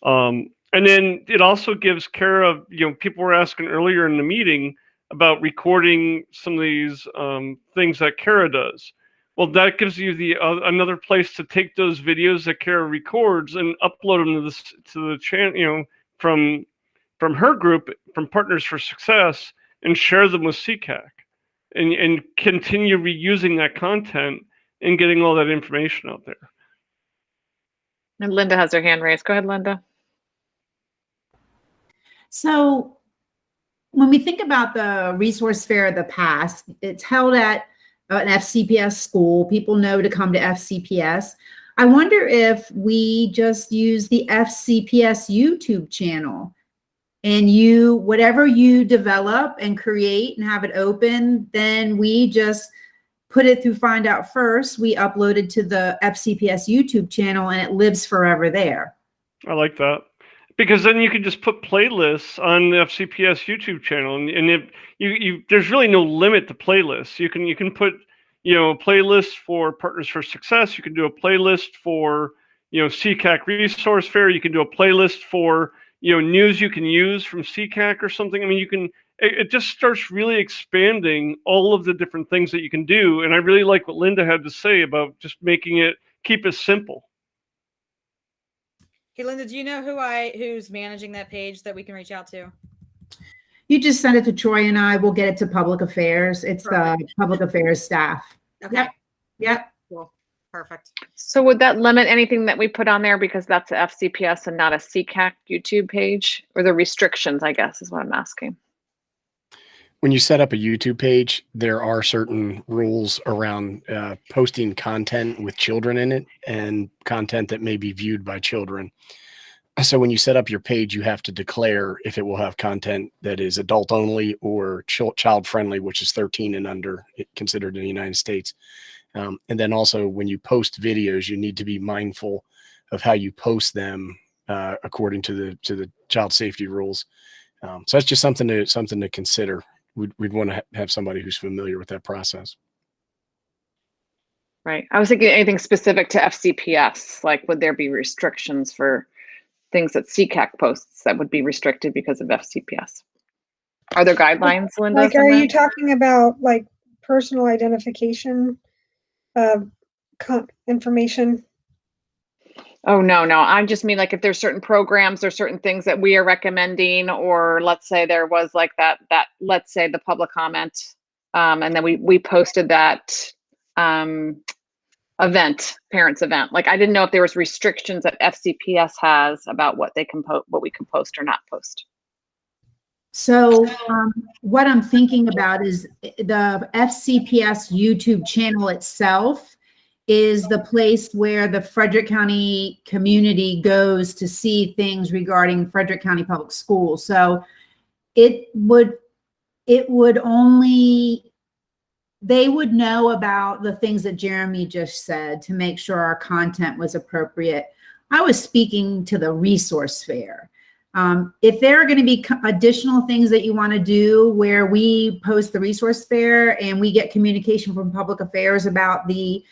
And then it also gives Kara, people were asking earlier in the meeting about recording some of these things that Kara does. Well, that gives you another place to take those videos that Kara records and upload them to the channel, from her group, from Partners for Success, and share them with C-Cac, and continue reusing that content and getting all that information out there. And Linda has her hand raised. Go ahead, Linda. So when we think about the resource fair of the past, it's held at an FCPS school. People know to come to FCPS. I wonder if we just use the FCPS YouTube channel, and whatever you develop and create and have it open, then we just put it through Find Out First. We upload it to the FCPS YouTube channel, and it lives forever there. I like that, because then you can just put playlists on the FCPS YouTube channel, and if there's really no limit to playlists. You can put a playlist for Partners for Success. You can do a playlist for C-Cac Resource Fair. You can do a playlist for news you can use from C-Cac or something. I mean, it just starts really expanding all of the different things that you can do. And I really like what Linda had to say about just keep it simple. Hey, Linda, do you know who's managing that page that we can reach out to? You just send it to Troy and I. We'll get it to Public Affairs. It's Perfect. the Public Affairs staff. Okay. Yep. Cool. Perfect. So would that limit anything that we put on there, because that's a FCPS and not a C-Cac YouTube page? Or the restrictions, I guess, is what I'm asking. When you set up a YouTube page, there are certain rules around posting content with children in it and content that may be viewed by children. So when you set up your page, you have to declare if it will have content that is adult only or child friendly, which is 13 and under, considered in the United States. And then also when you post videos, you need to be mindful of how you post them according to the child safety rules. So that's just something to consider. We'd want to have somebody who's familiar with that process. Right. I was thinking anything specific to FCPS, like would there be restrictions for things that C-Cac posts that would be restricted because of FCPS? Are there guidelines, Linda? Like, are you talking about like personal identification information? Oh, no. I just mean like if there's certain programs or certain things that we are recommending, or let's say there was like that let's say the public comment, and then we posted that parents event. Like, I didn't know if there was restrictions that FCPS has about what they can what we can post or not post. So what I'm thinking about is the FCPS YouTube channel itself is the place where the Frederick County community goes to see things regarding Frederick County Public Schools. So it would only, they would know about the things that Jeremy just said to make sure our content was appropriate. I was speaking to the resource fair. If there are going to be additional things that you want to do where we post the resource fair and we get communication from public affairs about the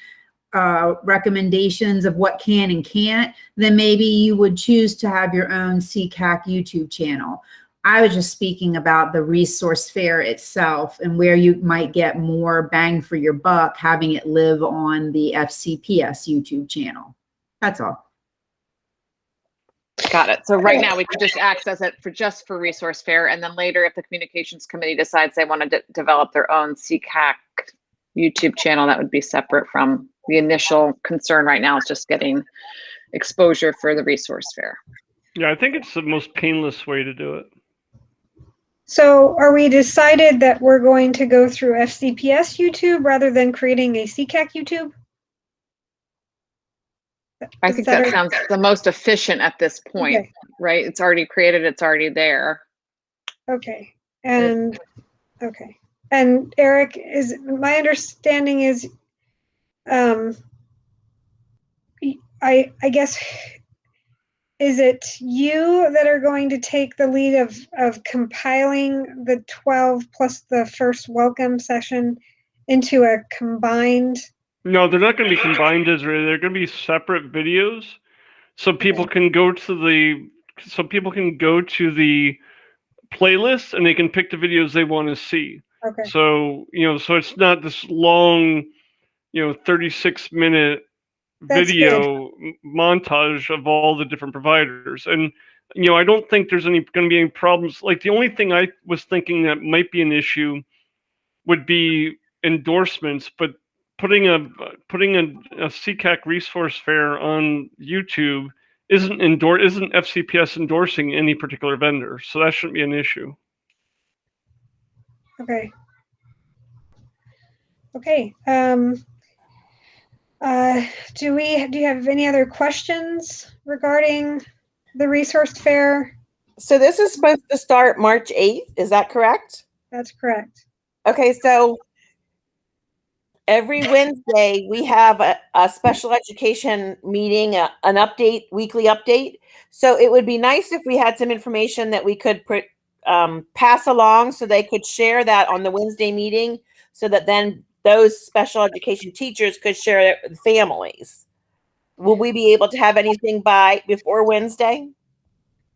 recommendations of what can and can't, then maybe you would choose to have your own C-Cac YouTube channel. I was just speaking about the resource fair itself and where you might get more bang for your buck having it live on the FCPS YouTube channel. That's all. Got it. So right now we could just access it for resource fair, and then later if the communications committee decides they want to develop their own C-Cac YouTube channel, that would be separate from the initial concern right now is just getting exposure for the resource fair. Yeah, I think it's the most painless way to do it. So are we decided that we're going to go through FCPS YouTube rather than creating a C-Cac YouTube? I think that sounds the most efficient at this point, Okay. right? It's already created, it's already there. Okay. And okay. And Eric, is my understanding is I guess, is it you that are going to take the lead of compiling the 12 plus the first welcome session into a combined? No, they're not going to be combined, Israel. They're going to be separate videos, so people can go to the playlist and they can pick the videos they want to see. Okay. So so it's not this long, 36-minute video montage of all the different providers. And I don't think there's going to be any problems. Like, the only thing I was thinking that might be an issue would be endorsements, but putting a C-Cac resource fair on YouTube isn't FCPS endorsing any particular vendor, so that shouldn't be an issue. Okay. Okay. Do you have any other questions regarding the resource fair? So this is supposed to start March 8th. Is that correct? That's correct. Okay, so every Wednesday we have a special education meeting, an weekly update. So it would be nice if we had some information that we could pass along so they could share that on the Wednesday meeting, so that then those special education teachers could share it with families. Will we be able to have anything before Wednesday?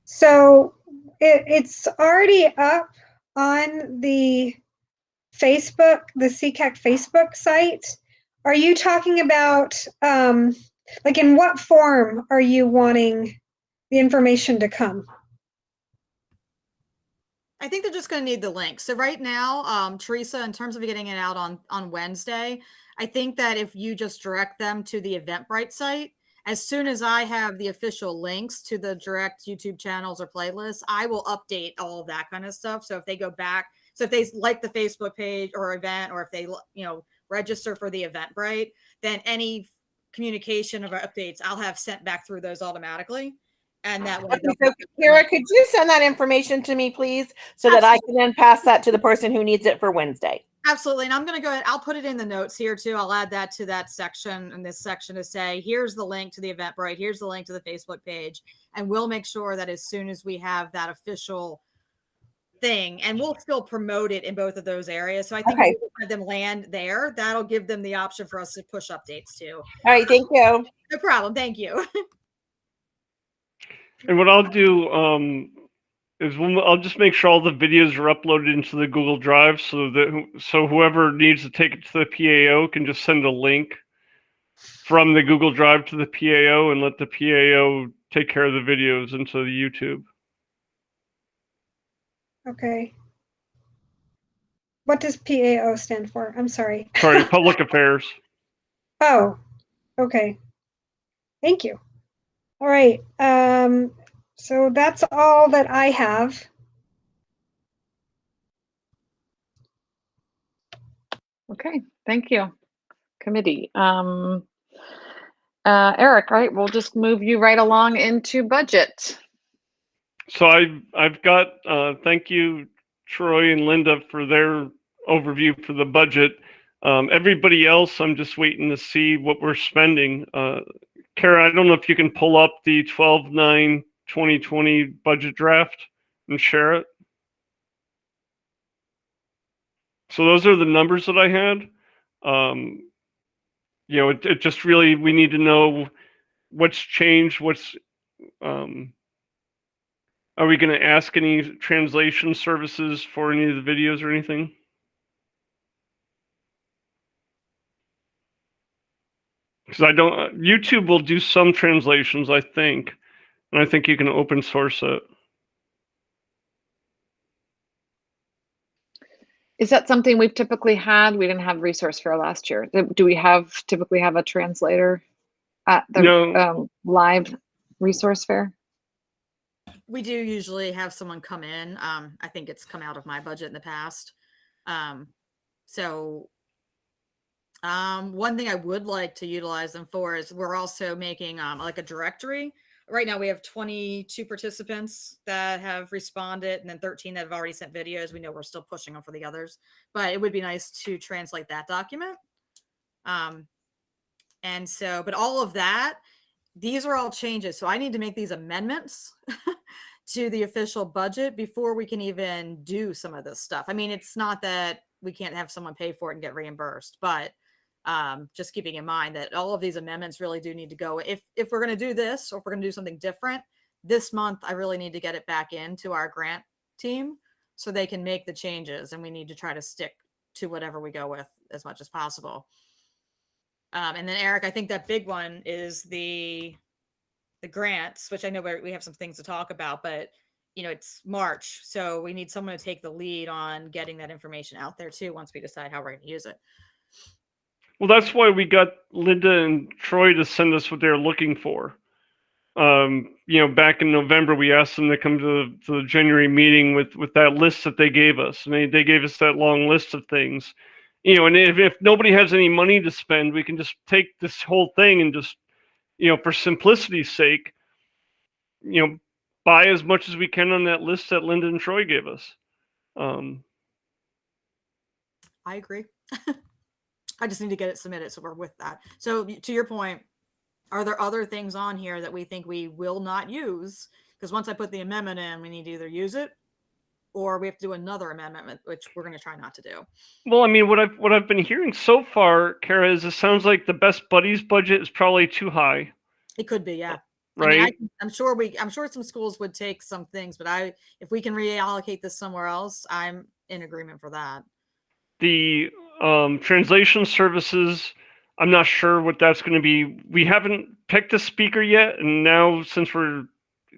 So it's already up on the Facebook, the C-Cac Facebook site. Are you talking about, like, in what form are you wanting the information to come? I think they're just going to need the link. So right now, Teresa, in terms of getting it out on Wednesday, I think that if you just direct them to the Eventbrite site, as soon as I have the official links to the direct YouTube channels or playlists, I will update all of that kind of stuff. So if they go back, so if they like the Facebook page or event, or if they, register for the Eventbrite, then any communication of updates I'll have sent back through those automatically. And that way, so Kara, could you send that information to me, please, so that I can then pass that to the person who needs it for Wednesday? Absolutely. And I'm going to go ahead. I'll put it in the notes here too. I'll add that to that section, and this section to say, here's the link to the Eventbrite. Here's the link to the Facebook page. And we'll make sure that as soon as we have that official thing, and we'll still promote it in both of those areas. So I think if we have them land there, that'll give them the option for us to push updates too. All right. Thank you. No problem. Thank you. And what I'll do is I'll just make sure all the videos are uploaded into the Google Drive, so whoever needs to take it to the PAO can just send a link from the Google Drive to the PAO and let the PAO take care of the videos into the YouTube. Okay. What does PAO stand for? I'm sorry. Sorry, Public Affairs. Oh, okay. Thank you. All right. So that's all that I have. Okay, thank you, committee. Eric, right? We'll just move you right along into budget. So I've got, thank you, Troy and Linda, for their overview for the budget. Everybody else, I'm just waiting to see what we're spending. Kara, I don't know if you can pull up the 12/9/2020 budget draft and share it. So those are the numbers that I had. You know, it just really, we need to know what's changed, what's, are we going to ask any translation services for any of the videos or anything? Because I don't, YouTube will do some translations, I think, and I think you can open source it. Is that something we've typically had? We didn't have Resource Fair last year. Do we typically have a translator at the live Resource Fair? We do usually have someone come in. I think it's come out of my budget in the past. One thing I would like to utilize them for is we're also making like a directory. Right now we have 22 participants that have responded and then 13 that have already sent videos. We know we're still pushing them for the others, but it would be nice to translate that document. But all of that, these are all changes. So I need to make these amendments to the official budget before we can even do some of this stuff. I mean, it's not that we can't have someone pay for it and get reimbursed, but just keeping in mind that all of these amendments really do need to go. If we're going to do this, or if we're going to do something different this month, I really need to get it back into our grant team so they can make the changes, and we need to try to stick to whatever we go with as much as possible. And then Eric, I think that big one is the grants, which I know we have some things to talk about, but you know, it's March, so we need someone to take the lead on getting that information out there too once we decide how we're going to use it. Well, that's why we got Linda and Troy to send us what they're looking for. You know, back in November, we asked them to come to the January meeting with that list that they gave us. And they gave us that long list of things. You know, and if nobody has any money to spend, we can just take this whole thing and just, you know, for simplicity's sake, you know, buy as much as we can on that list that Linda and Troy gave us. I agree. I just need to get it submitted, so we're with that. So to your point, are there other things on here that we think we will not use? Because once I put the amendment in, we need to either use it or we have to do another amendment, which we're going to try not to do. Well, I mean, what I've been hearing so far, Kara, is it sounds like the Best Buddies budget is probably too high. It could be, yeah. Right. I mean, I'm sure some schools would take some things, but if we can reallocate this somewhere else, I'm in agreement for that. The translation services, I'm not sure what that's going to be. We haven't picked a speaker yet, and now since we're,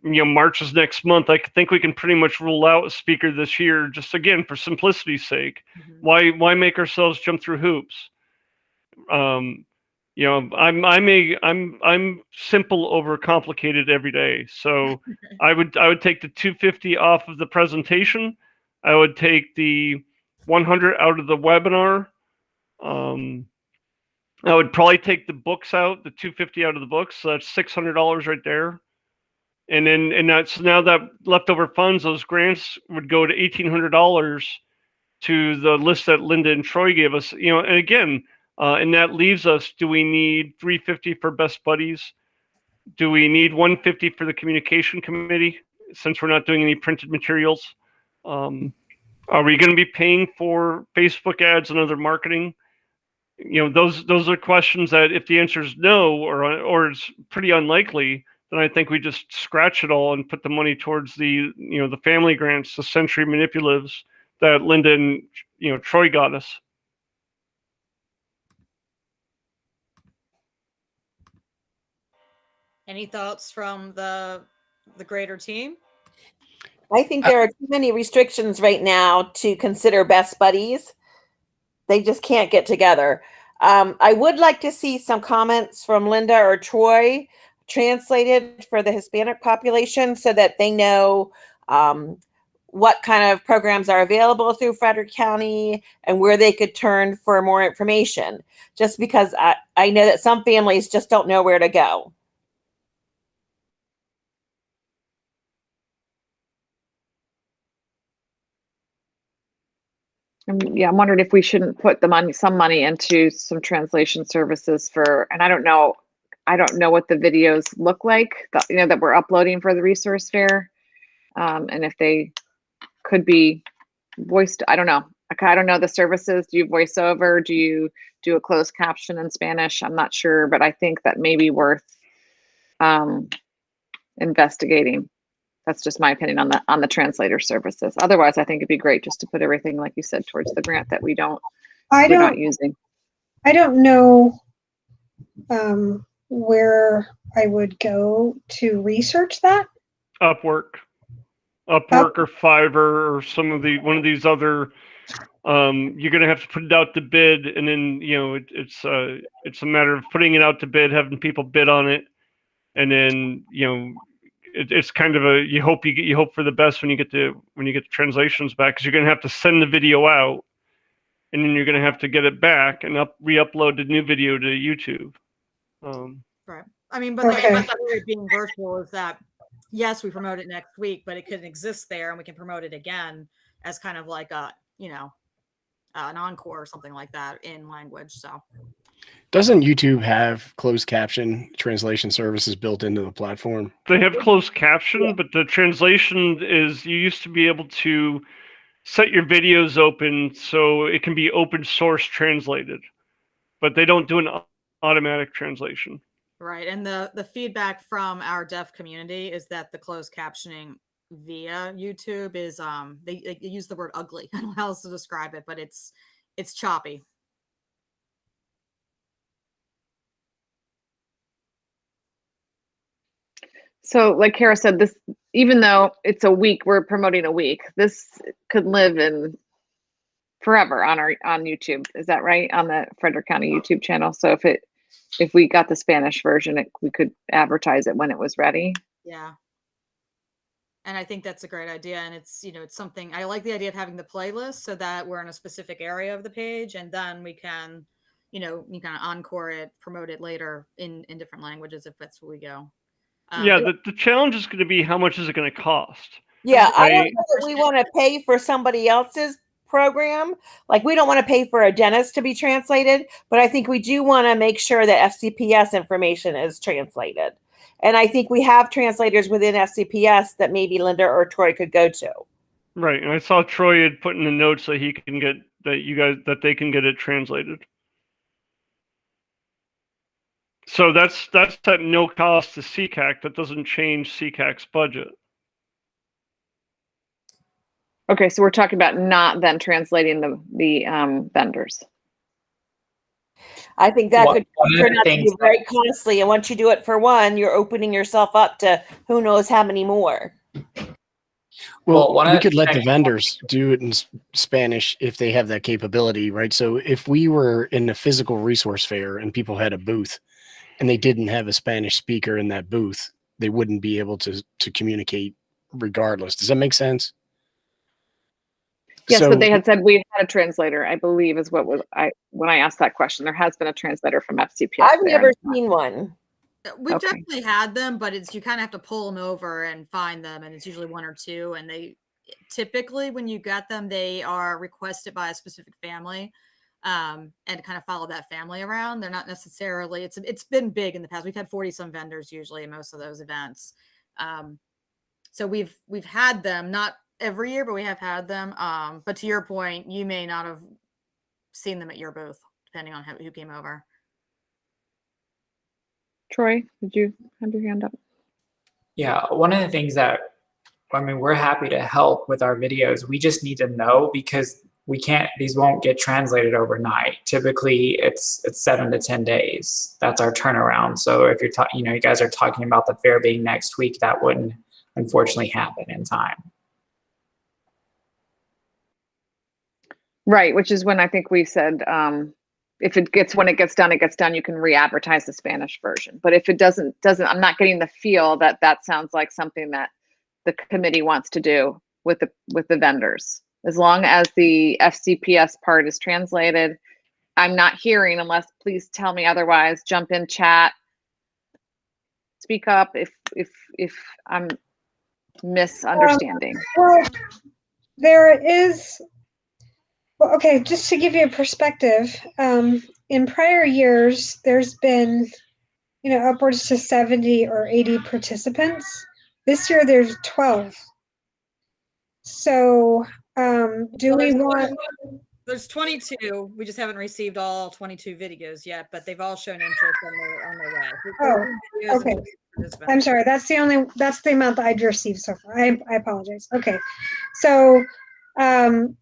you know, March is next month, I think we can pretty much rule out a speaker this year, just again for simplicity's sake. Mm-hmm. Why make ourselves jump through hoops? You know, I'm simple over complicated every day. So I would take the 250 off of the presentation. I would take the 100 out of the webinar. I would probably take the books out, the 250 out of the books. So that's $600 right there. And that's now that leftover funds, those grants would go to $1,800 to the list that Linda and Troy gave us. You know, and again, and that leaves us, do we need $350 for Best Buddies? Do we need $150 for the communication committee, since we're not doing any printed materials? Are we going to be paying for Facebook ads and other marketing? You know, those are questions that if the answer is no, or it's pretty unlikely, then I think we just scratch it all and put the money towards the, you know, the family grants, the Century Manipulatives that Linda and, you know, Troy got us. Any thoughts from the greater team? I think there are too many restrictions right now to consider Best Buddies. They just can't get together. I would like to see some comments from Linda or Troy translated for the Hispanic population so that they know what kind of programs are available through Frederick County and where they could turn for more information. Just because I know that some families just don't know where to go. Yeah, I'm wondering if we shouldn't put some money into some translation services for, and I don't know what the videos look like that, that we're uploading for the resource fair. And if they could be voiced, I don't know. I don't know the services. Do you voice over? Do you do a closed caption in Spanish? I'm not sure, but I think that may be worth investigating. That's just my opinion on the translator services. Otherwise, I think it'd be great just to put everything, like you said, towards the grant that we're not using. I don't know where I would go to research that. Upwork or Fiverr or one of these other. You're gonna have to put it out to bid, and then it's a matter of putting it out to bid, having people bid on it, and then it's kind of you hope for the best when you get the translations back, because you're gonna have to send the video out, and then you're gonna have to get it back and re-upload the new video to YouTube. Right. I mean, but the idea of it being virtual is that, yes, we promote it next week, but it could exist there, and we can promote it again as kind of like a an encore or something like that in language. So. Doesn't YouTube have closed caption translation services built into the platform? They have closed caption, but the translation is, you used to be able to set your videos open so it can be open source translated, but they don't do an automatic translation. Right. And the feedback from our deaf community is that the closed captioning via YouTube is they use the word ugly. I don't know how else to describe it, but it's choppy. So like Kara said, this, even though it's a week, we're promoting a week, this could live in forever on YouTube. Is that right? On the Frederick County YouTube channel. So if we got the Spanish version, we could advertise it when it was ready. Yeah. And I think that's a great idea. And it's, it's something, I like the idea of having the playlist so that we're in a specific area of the page, and then we can, you kind of encore it, promote it later in different languages if that's where we go. Yeah, the challenge is going to be, how much is it going to cost? Yeah, I don't know that we want to pay for somebody else's program. Like, we don't want to pay for a dentist to be translated, but I think we do want to make sure that FCPS information is translated. And I think we have translators within FCPS that maybe Linda or Troy could go to. Right, and I saw Troy had put in the notes that he can get that they can get it translated. So that's at no cost to C-Cac. That doesn't change C-Cac's budget. Okay, so we're talking about not then translating the vendors. I think that could turn out to be very costly. And once you do it for one, you're opening yourself up to who knows how many more. Well, we could let the vendors do it in Spanish if they have that capability, right? So if we were in a physical resource fair and people had a booth and they didn't have a Spanish speaker in that booth, they wouldn't be able to communicate regardless. Does that make sense? Yes, but they had said we had a translator, I believe, is what when I asked that question. There has been a translator from FCPS. I've never seen one. We've definitely had them, but you kind of have to pull them over and find them, and it's usually one or two. And they typically, when you get them, they are requested by a specific family, and kind of follow that family around. They're not necessarily. It's been big in the past. We've had 40-some vendors usually in most of those events. So we've had them, not every year, but we have had them. But to your point, you may not have seen them at your booth, depending on who came over. Troy, did you have your hand up? Yeah, one of the things that, we're happy to help with our videos. We just need to know, because these won't get translated overnight. Typically it's 7 to 10 days. That's our turnaround. So if you're you guys are talking about the fair being next week, that wouldn't unfortunately happen in time. Right, which is when I think we said, when it gets done, you can re-advertise the Spanish version. But if it doesn't, I'm not getting the feel that sounds like something that the committee wants to do with the vendors. As long as the FCPS part is translated, I'm not hearing, unless please tell me otherwise, jump in chat, speak up if I'm misunderstanding. Well, there is, well, okay, just to give you a perspective, in prior years, there's been, upwards to 70 or 80 participants. This year, there's 12. So, do we want... There's 22. We just haven't received all 22 videos yet, but they've all shown interest on their way. Oh, okay. I'm sorry. That's the amount that I'd received so far. I apologize. Okay. So, but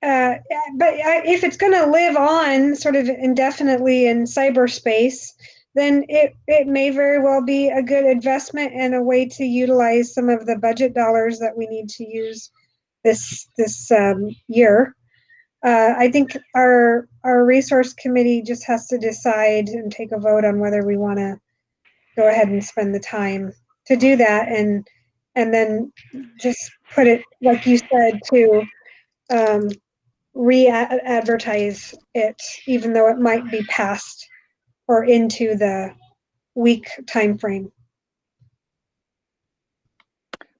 if it's going to live on sort of indefinitely in cyberspace, then it may very well be a good investment and a way to utilize some of the budget dollars that we need to use this year. I think our resource committee just has to decide and take a vote on whether we want to go ahead and spend the time to do that, and then just put it, like you said, to re-advertise it, even though it might be past or into the week time frame.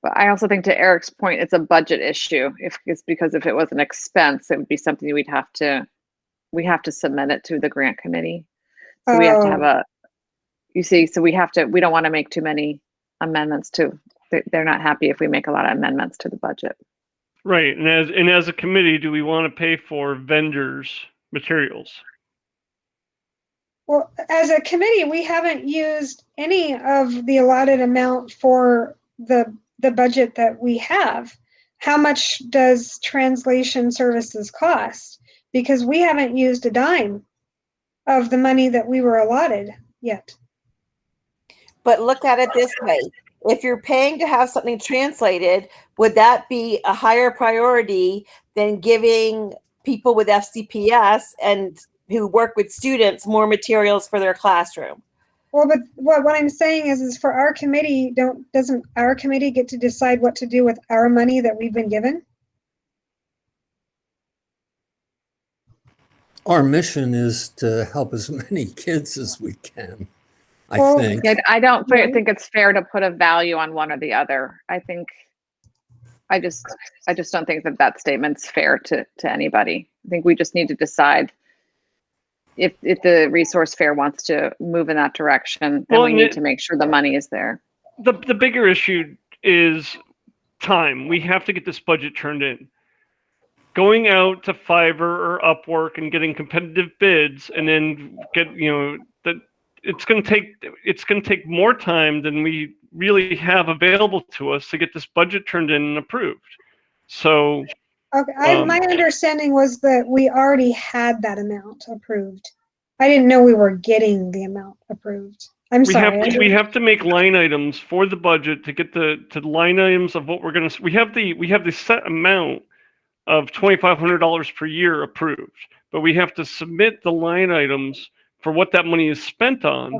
But I also think, to Eric's point, it's a budget issue. Because if it was an expense, it would be something we have to submit it to the grant committee. So we have to have so we don't want to make too many amendments they're not happy if we make a lot of amendments to the budget. Right. And as a committee, do we want to pay for vendors' materials? Well, as a committee, we haven't used any of the allotted amount for the budget that we have. How much does translation services cost? Because we haven't used a dime of the money that we were allotted yet. But look at it this way. If you're paying to have something translated, would that be a higher priority than giving people with FCPS and who work with students more materials for their classroom? Well, but what I'm saying is for our committee, doesn't our committee get to decide what to do with our money that we've been given? Our mission is to help as many kids as we can, I think. I don't think it's fair to put a value on one or the other. I just don't think that statement's fair to anybody. I think we just need to decide if the resource fair wants to move in that direction, then we need to make sure the money is there. The bigger issue is time. We have to get this budget turned in. Going out to Fiverr or Upwork and getting competitive bids, and then it's going to take more time than we really have available to us to get this budget turned in and approved. So, okay, my understanding was that we already had that amount approved. I didn't know we were getting the amount approved. I'm sorry. We have to make line items for the budget to get the line items of what we're going to. We have the set amount of $2,500 per year approved, but we have to submit the line items for what that money is spent on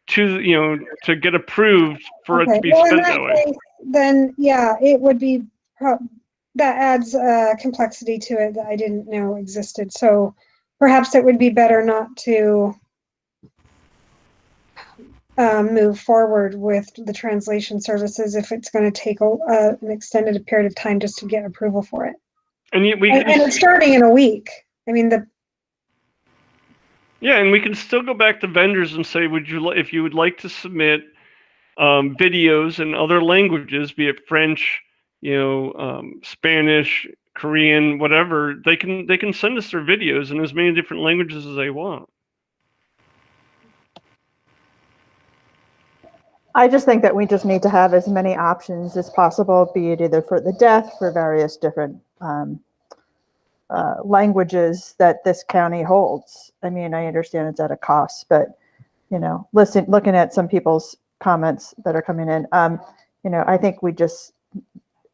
to get approved for it to be spent that way. Then yeah, it would be that adds complexity to it that I didn't know existed. So perhaps it would be better not to move forward with the translation services if it's going to take an extended period of time just to get approval for it. And it's starting in a week. I mean, and we can still go back to vendors and say, if you would like to submit videos in other languages, be it French, Spanish, Korean, whatever, they can send us their videos in as many different languages as they want. I just think that we just need to have as many options as possible, be it either for the deaf, for various different languages that this county holds. I mean, I understand it's at a cost, but looking at some people's comments that are coming in, I think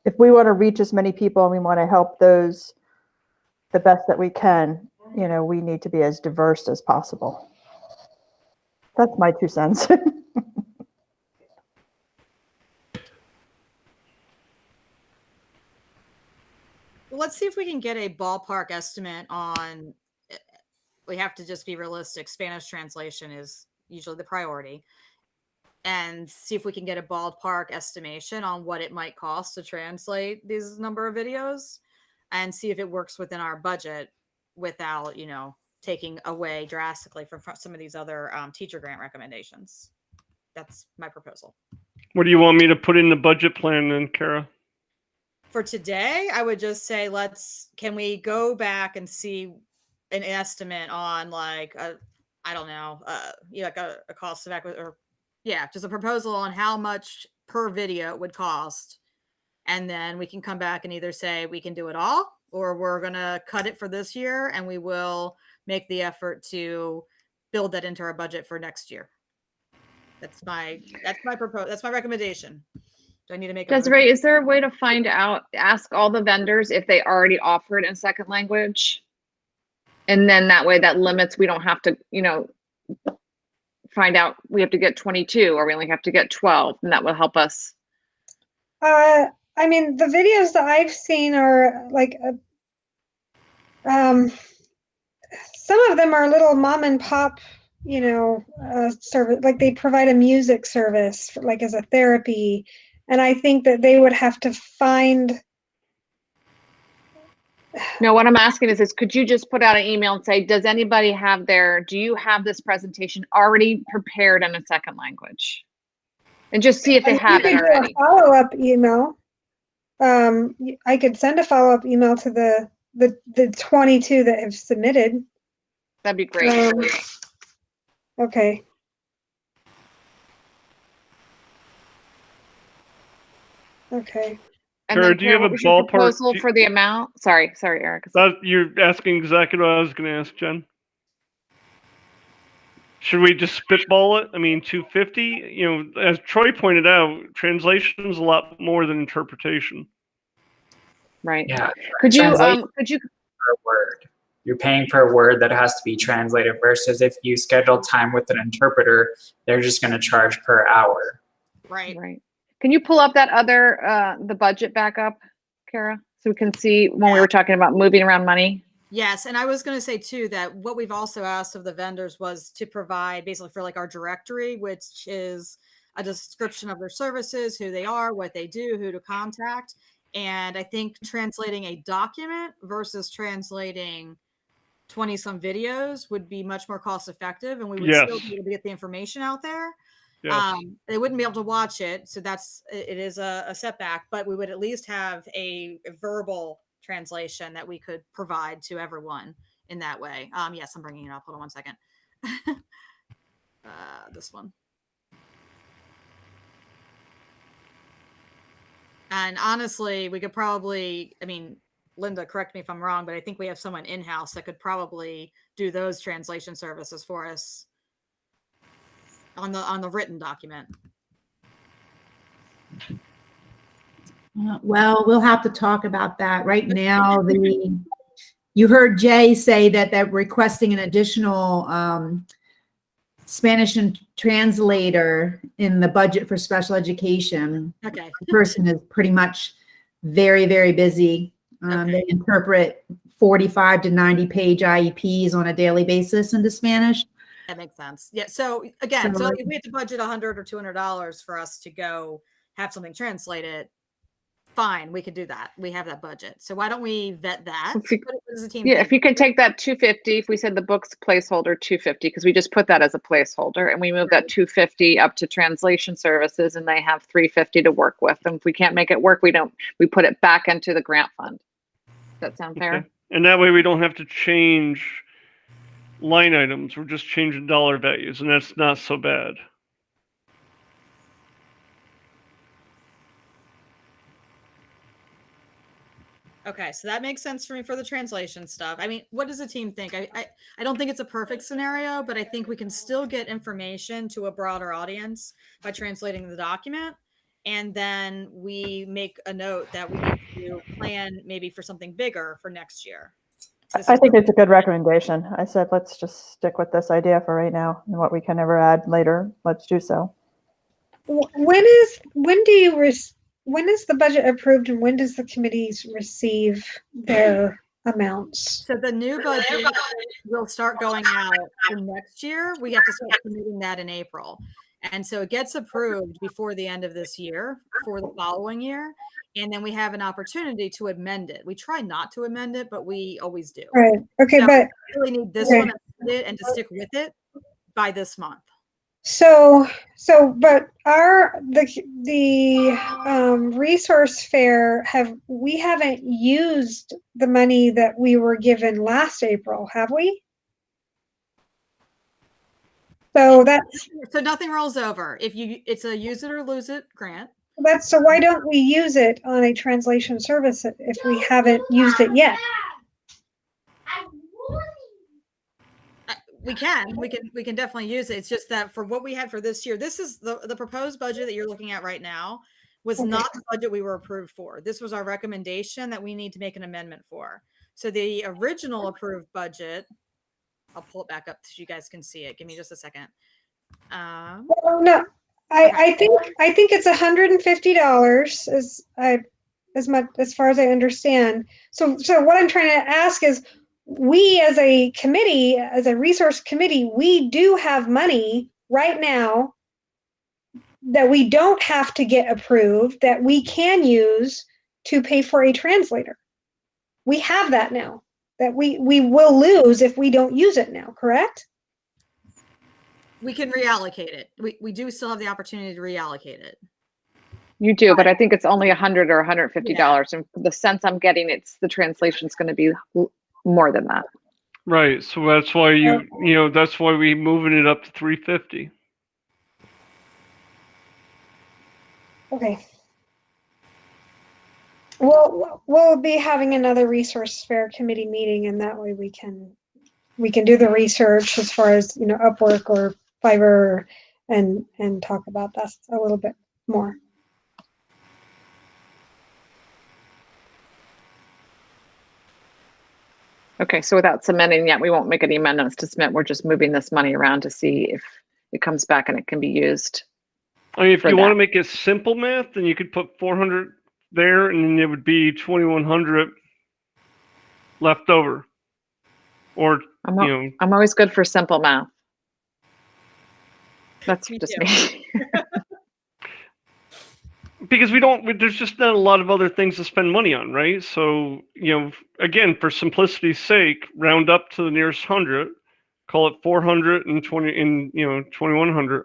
if we want to reach as many people and we want to help those the best that we can, we need to be as diverse as possible. That's my 2 cents. let's see if we can get a ballpark estimate on. We have to just be realistic. Spanish translation is usually the priority, and see if we can get a ballpark estimation on what it might cost to translate these number of videos, and see if it works within our budget without, you know, taking away drastically from some of these other teacher grant recommendations. That's my proposal. What do you want me to put in the budget plan then, Kara? For today, I would just say, can we go back and see an estimate on like I don't know, like a cost of acquisition, or just a proposal on how much per video it would cost. And then we can come back and either say we can do it all, or we're going to cut it for this year and we will make the effort to build that into our budget for next year. That's my proposal. That's my recommendation. Do I need to make Desiree, is there a way to find out, ask all the vendors if they already offer it in second language? And then that way that limits, we don't have to, you know, find out we have to get 22 or we only have to get 12, and that will help us. I mean, the videos that I've seen are like, some of them are little mom and pop, you know, service, like they provide a music service for, like as a therapy. And I think that they would have to find. No, what I'm asking is could you just put out an email and say, does anybody have do you have this presentation already prepared in a second language? And just see if they have it already. Follow-up email. I could send a follow-up email to the 22 that have submitted. That'd be great. Okay. Okay. And Kara, do you have a ballpark proposal for the amount? Sorry, Eric. You're asking exactly what I was going to ask, Jen. Should we just spitball it? I mean, 250. You know, as Troy pointed out, translation is a lot more than interpretation. Right. Yeah. Could you per word? You're paying per word that has to be translated, versus if you schedule time with an interpreter, they're just going to charge per hour. Right. Can you pull up that other the budget back up, Kara, so we can see when we were talking about moving around money? Yes, and I was going to say too that what we've also asked of the vendors was to provide basically for like our directory, which is a description of their services, who they are, what they do, who to contact. And I think translating a document versus translating 20 some videos would be much more cost effective, and we would still be able to get the information out there. Yes. They wouldn't be able to watch it, so it is a setback, but we would at least have a verbal translation that we could provide to everyone in that way. Yes, I'm bringing it up. Hold on one second. This one. And honestly, we could probably, I mean, Linda, correct me if I'm wrong, but I think we have someone in-house that could probably do those translation services for us on the written document. Well, we'll have to talk about that. Right now, you heard Jay say that they're requesting an additional Spanish translator in the budget for special education. Okay. The person is pretty much very, very busy. They interpret 45 to 90 page IEPs on a daily basis into Spanish. That makes sense. Yeah. So again, so if we had to budget $100 or $200 for us to go have something translated, fine, we could do that. We have that budget. So why don't we vet that? If you could take that 250, if we said the book's placeholder 250, because we just put that as a placeholder, and we move that 250 up to translation services, and they have 350 to work with. And if we can't make it work, we put it back into the grant fund. Does that sound fair? Okay. And that way we don't have to change line items. We're just changing dollar values, and that's not so bad. Okay, so that makes sense for me for the translation stuff. I mean, what does the team think? I don't think it's a perfect scenario, but I think we can still get information to a broader audience by translating the document. And then we make a note that we need to plan maybe for something bigger for next year. I think it's a good recommendation. I said, let's just stick with this idea for right now, and what we can ever add later, let's do so. When do you when is the budget approved and when does the committees receive their amounts? So the new budget will start going out for next year. We have to start submitting that in April. And so it gets approved before the end of this year for the following year. And then we have an opportunity to amend it. We try not to amend it, but we always do. Right. Okay, So but we really need this okay. one amended and to stick with it by this month. So but the resource fair we haven't used the money that we were given last April, have we? So nothing rolls over. It's a use it or lose it grant. So why don't we use it on a translation service if we haven't used it yet? We can definitely use it. It's just that for what we had for this year, this is the proposed budget that you're looking at right now was not the budget we were approved for. This was our recommendation that we need to make an amendment for. So the original approved budget, I'll pull it back up so you guys can see it. Give me just a second. No, I think it's $150 as far as I understand. So what I'm trying to ask is, we as a committee, as a resource committee, we do have money right now that we don't have to get approved that we can use to pay for a translator. We have that now that we will lose if we don't use it now, correct? We can reallocate it. We do still have the opportunity to reallocate it. You do, but I think it's only $100 or $150. And the sense I'm getting, the translation's going to be more than that. Right. So that's why that's why we moving it up to 350. Okay. We'll be having another resource fair committee meeting, and that way we can do the research as far as Upwork or Fiverr and talk about that a little bit more. Okay, so without submitting yet, we won't make any amendments to submit. We're just moving this money around to see if it comes back and it can be used. I mean, if you want to make it simple math, then you could put 400 there, and then it would be 2,100 left over. Or I'm always good for simple math. That's just me. Because there's just not a lot of other things to spend money on, right? So, again, for simplicity's sake, round up to the nearest 100, call it 400 and 2,100.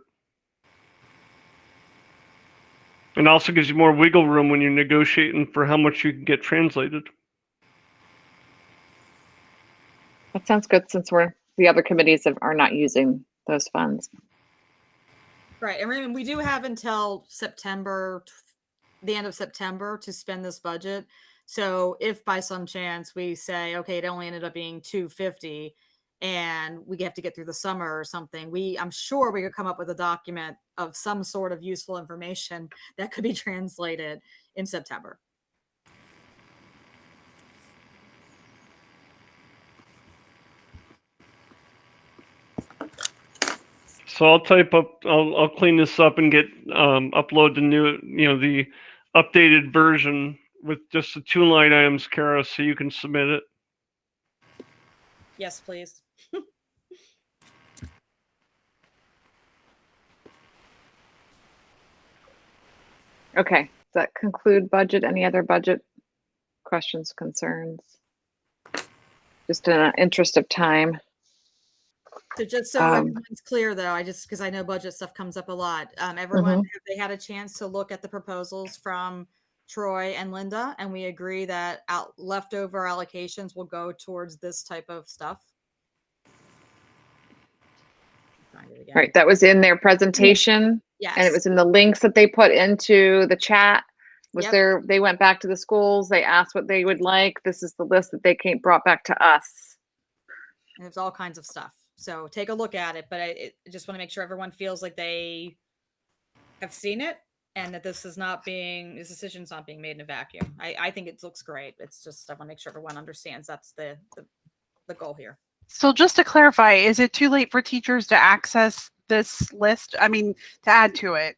And also gives you more wiggle room when you're negotiating for how much you can get translated. That sounds good, since the other committees are not using those funds. Right, and we do have until September, the end of September, to spend this budget. So if by some chance we say, okay, it only ended up being 250, and we have to get through the summer or something, I'm sure we could come up with a document of some sort of useful information that could be translated in September. So I'll clean this up and get upload the new, the updated version with just the 2 line items, Kara, so you can submit it. Yes, please. Okay, does that conclude budget? Any other budget questions, concerns? Just in the interest of time. So just so everyone's clear, though, because I know budget stuff comes up a lot. Everyone, they had a chance to look at the proposals from Troy and Linda, and we agree that leftover allocations will go towards this type of stuff. Right, that was in their presentation. Yes. And it was in the links that they put into the chat. They went back to the schools, they asked what they would like. This is the list that they brought back to us. And there's all kinds of stuff. So take a look at it, but I just want to make sure everyone feels like they have seen it and that this decision's not being made in a vacuum. I think it looks great. It's just, I want to make sure everyone understands that's the goal here. So just to clarify, is it too late for teachers to access this list? I mean, to add to it?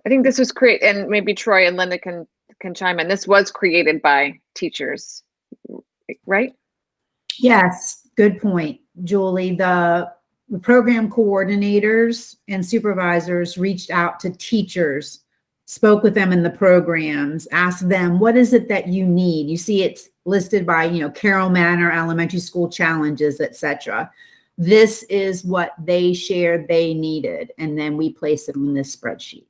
I think this was created, and maybe Troy and Linda can chime in. This was created by teachers, right? Yes, good point, Julie. The program coordinators and supervisors reached out to teachers, spoke with them in the programs, asked them, what is it that you need? You see it's listed by, Carroll Manor Elementary School challenges, etc. This is what they shared they needed, and then we place it on this spreadsheet.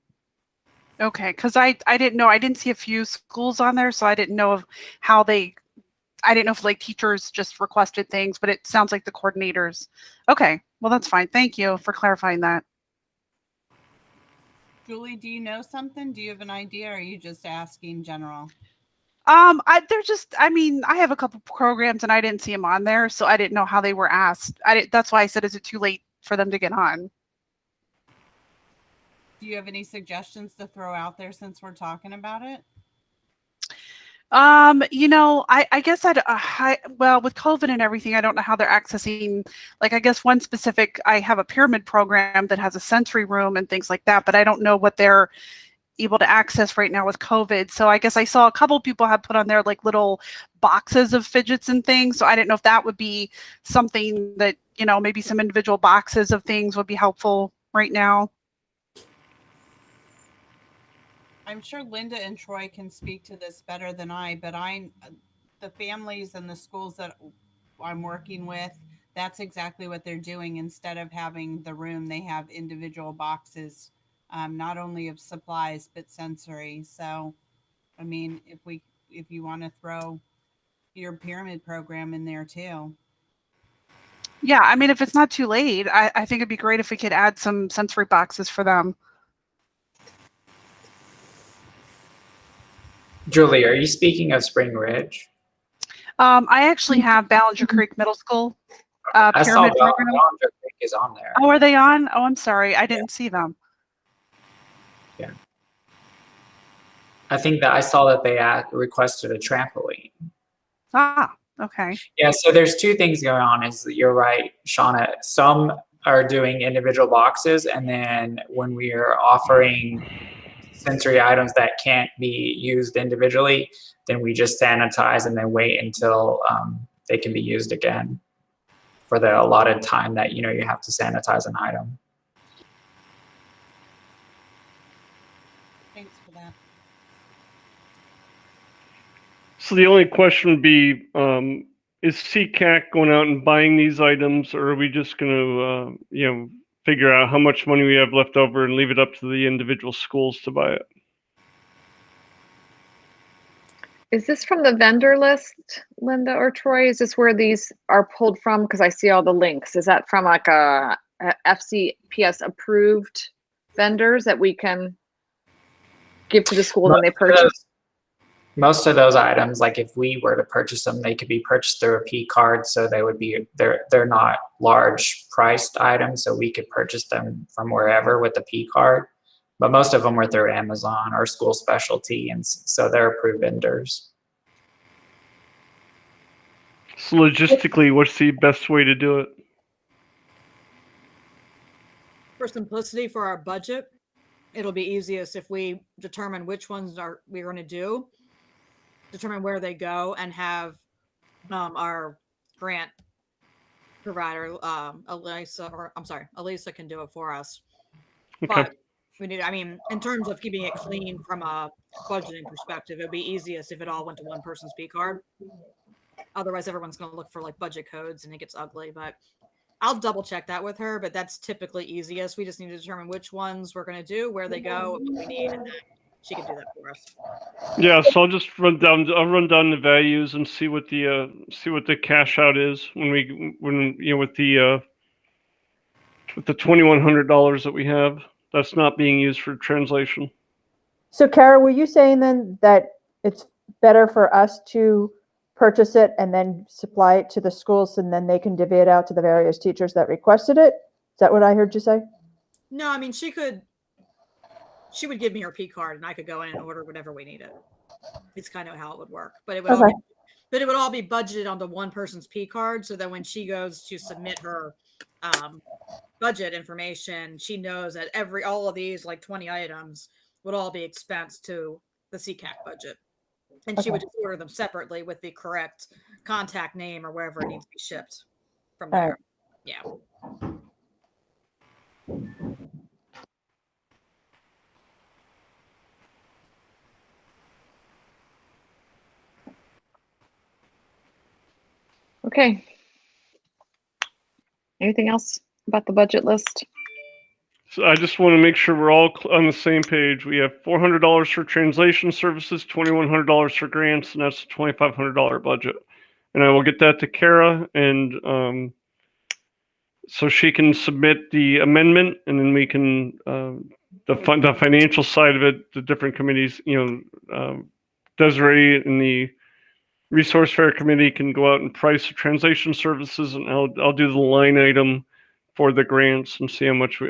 Okay, because I didn't know. I didn't see a few schools on there, so I didn't know of how they. I didn't know if like teachers just requested things, but it sounds like the coordinators. Okay, well that's fine. Thank you for clarifying that. Julie, do you know something? Do you have an idea, or are you just asking general? I have a couple programs and I didn't see them on there, so I didn't know how they were asked. That's why I said, is it too late for them to get on? Do you have any suggestions to throw out there since we're talking about it? I guess well, with COVID and everything, I don't know how they're accessing, like, I guess one specific, I have a pyramid program that has a sensory room and things like that, but I don't know what they're able to access right now with COVID. So I guess I saw a couple of people have put on there like little boxes of fidgets and things. So I didn't know if that would be something that, maybe some individual boxes of things would be helpful right now. I'm sure Linda and Troy can speak to this better than I, but the families and the schools that I'm working with, that's exactly what they're doing. Instead of having the room, they have individual boxes, not only of supplies, but sensory. So, I mean, if you want to throw your pyramid program in there too. Yeah, I mean, if it's not too late, I think it'd be great if we could add some sensory boxes for them. Julie, are you speaking of Spring Ridge? I actually have Ballinger Creek Middle School I saw pyramid program. Ballinger Creek is on there. Oh, are they on? Oh, I'm sorry. I didn't see them. Yeah. I think that I saw that they requested a trampoline. Ah, okay. Yeah, so there's two things going on. Is that you're right, Shauna. Some are doing individual boxes, and then when we are offering sensory items that can't be used individually, then we just sanitize and then wait until they can be used again for the allotted time that you have to sanitize an item. Thanks for that. So the only question would be, is C-Cac going out and buying these items, or are we just going to, figure out how much money we have left over and leave it up to the individual schools to buy it? Is this from the vendor list, Linda or Troy? Is this where these are pulled from? Because I see all the links. Is that from like a FCPS approved vendors that we can give to the school when they purchase? Most of those items, like if we were to purchase them, they could be purchased through a P card, so they're not large priced items, so we could purchase them from wherever with the P card. But most of them were through Amazon or School Specialty, and so they're approved vendors. So logistically, what's the best way to do it? For simplicity for our budget, it'll be easiest if we determine which ones we're going to do, determine where they go, and have our grant provider, Elisa can do it for us. Okay. But we need, in terms of keeping it clean from a budgeting perspective, it'd be easiest if it all went to one person's P card. Otherwise, everyone's going to look for like budget codes and it gets ugly. But I'll double check that with her. But that's typically easiest. We just need to determine which ones we're going to do, where they go, and what we need, and then she can do that for us. Yeah, so I'll just run down the values and see what the cash out is when with the $2,100 that we have that's not being used for translation. So Kara, were you saying then that it's better for us to purchase it and then supply it to the schools and then they can divvy it out to the various teachers that requested it? Is that what I heard you say? No, she would give me her P card and I could go in and order whatever we needed. It's kind of how it would work, but it would all be budgeted onto one person's P card. So that when she goes to submit her budget information, she knows that all of these like 20 items would all be expensed to the C-Cac budget. And she would just order them separately with the correct contact name or wherever it needs to be shipped from there. Yeah. Okay. Anything else about the budget list? So I just want to make sure we're all on the same page. We have $400 for translation services, $2,100 for grants, and that's a $2,500 budget. And I will get that to Kara, and so she can submit the amendment, and then we can the financial side of it, the different committees. Desiree and the Resource Fair Committee can go out and price the translation services, and I'll do the line item for the grants and see how much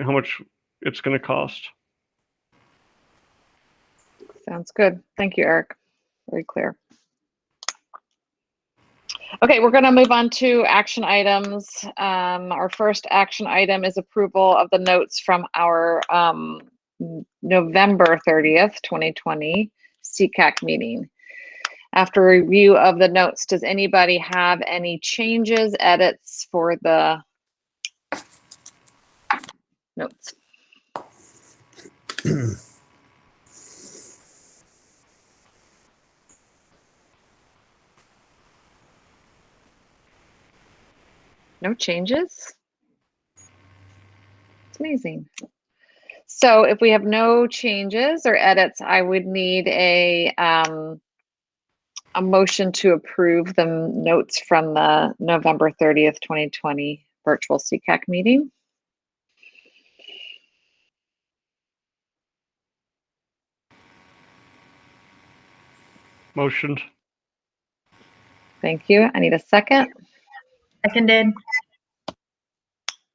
it's going to cost. Sounds good. Thank you, Eric. Very clear. Okay, we're going to move on to action items. Our first action item is approval of the notes from our November 30th, 2020 C-Cac meeting. After review of the notes, does anybody have any changes, edits for the notes? No changes? It's amazing. So if we have no changes or edits, I would need a motion to approve the notes from the November 30th, 2020 virtual C-Cac meeting. Motioned. Thank you. I need a second. Seconded.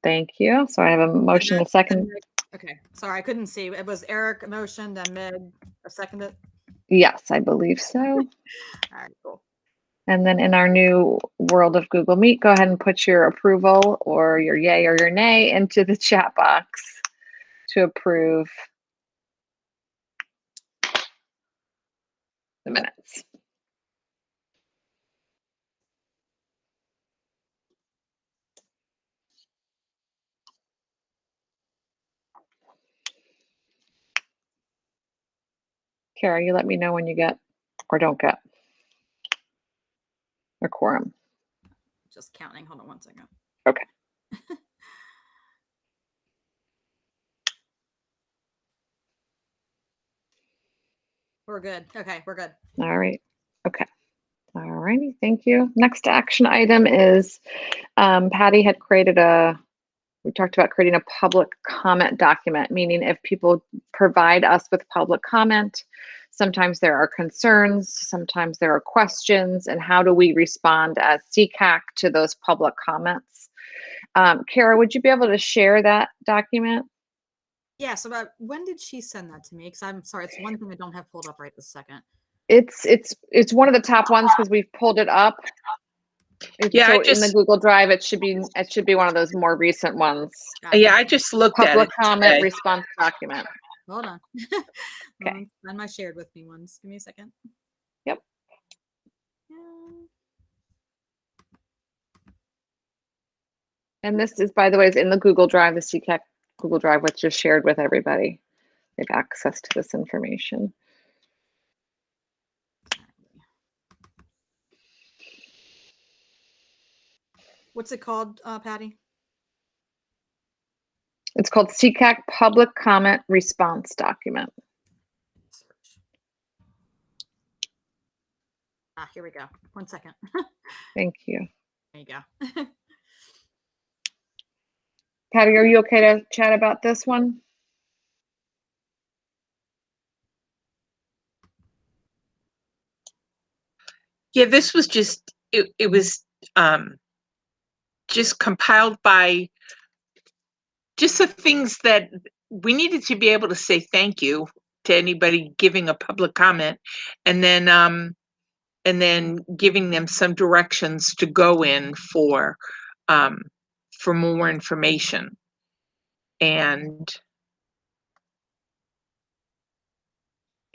Thank you. So I have a motion, a second. Okay, sorry, I couldn't see. It was Eric motioned and Meg seconded. Yes, I believe so. All right, cool. And then in our new world of Google Meet, go ahead and put your approval or your yay or your nay into the chat box to approve the minutes. Kara, you let me know when you get or don't get a quorum. Just counting. Hold on one second. Okay. We're good. Okay, we're good. All right. Okay. All righty. Thank you. Next action item is Patty had created we talked about creating a public comment document, meaning if people provide us with public comment, sometimes there are concerns, sometimes there are questions, and how do we respond as C-Cac to those public comments? Kara, would you be able to share that document? Yeah, so when did she send that to me? Because I'm sorry, it's one thing I don't have pulled up right this second. It's one of the top ones because we've pulled it up. Yeah, so in the Google Drive, it should be one of those more recent ones. Yeah, I just looked at it. Public comment today. response document. Hold on. Okay. Find my shared with me ones. Give me a second. Yep. And this is, by the way, is in the Google Drive, the C-Cac Google Drive, which is shared with everybody. They have access to this information. What's it called, Patty? It's called C-Cac Public Comment Response Document. Here we go. 1 second. Thank you. There you go. Patty, are you okay to chat about this one? Yeah, this was just, it was just compiled by just the things that we needed to be able to say thank you to anybody giving a public comment, and then giving them some directions to go in for more information. And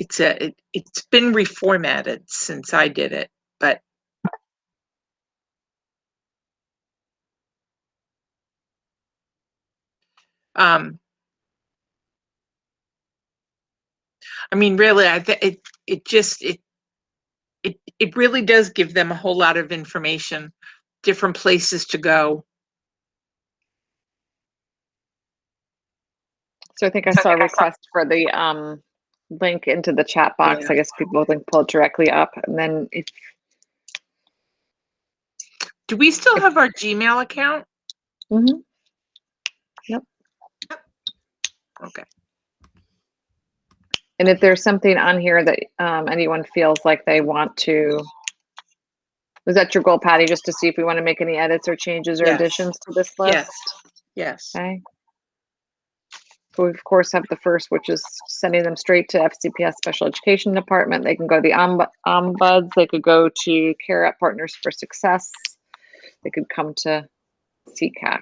it's been reformatted since I did it, but I mean, really, it really does give them a whole lot of information, different places to go. So I think I saw a request for the link into the chat box. Yeah. I guess people can pull it directly up, and then if do we still have our Gmail account? mm-hmm. Yep. Okay. And if there's something on here that anyone feels like they want to, was that your goal, Patty, just to see if we want to make any edits or changes or Yes. additions to this list? Yes. Okay. So we of course have the first, which is sending them straight to FCPS Special Education Department. They can go to the ombuds. They could go to Ccap Partners for Success. They could come to C-Cac.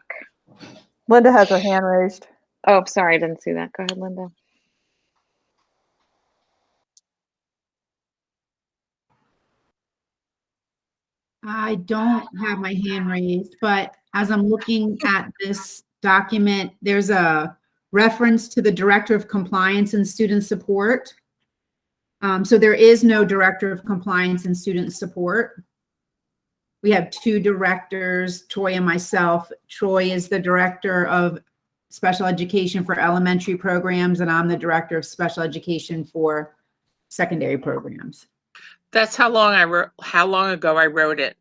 Linda has her hand raised. Oh, sorry, I didn't see that. Go ahead, Linda. I don't have my hand raised, but as I'm looking at this document, there's a reference to the Director of Compliance and Student Support. So there is no Director of Compliance and Student Support. We have two directors, Troy and myself. Troy is the Director of Special Education for elementary programs, and I'm the Director of Special Education for secondary programs. That's how long ago I wrote it.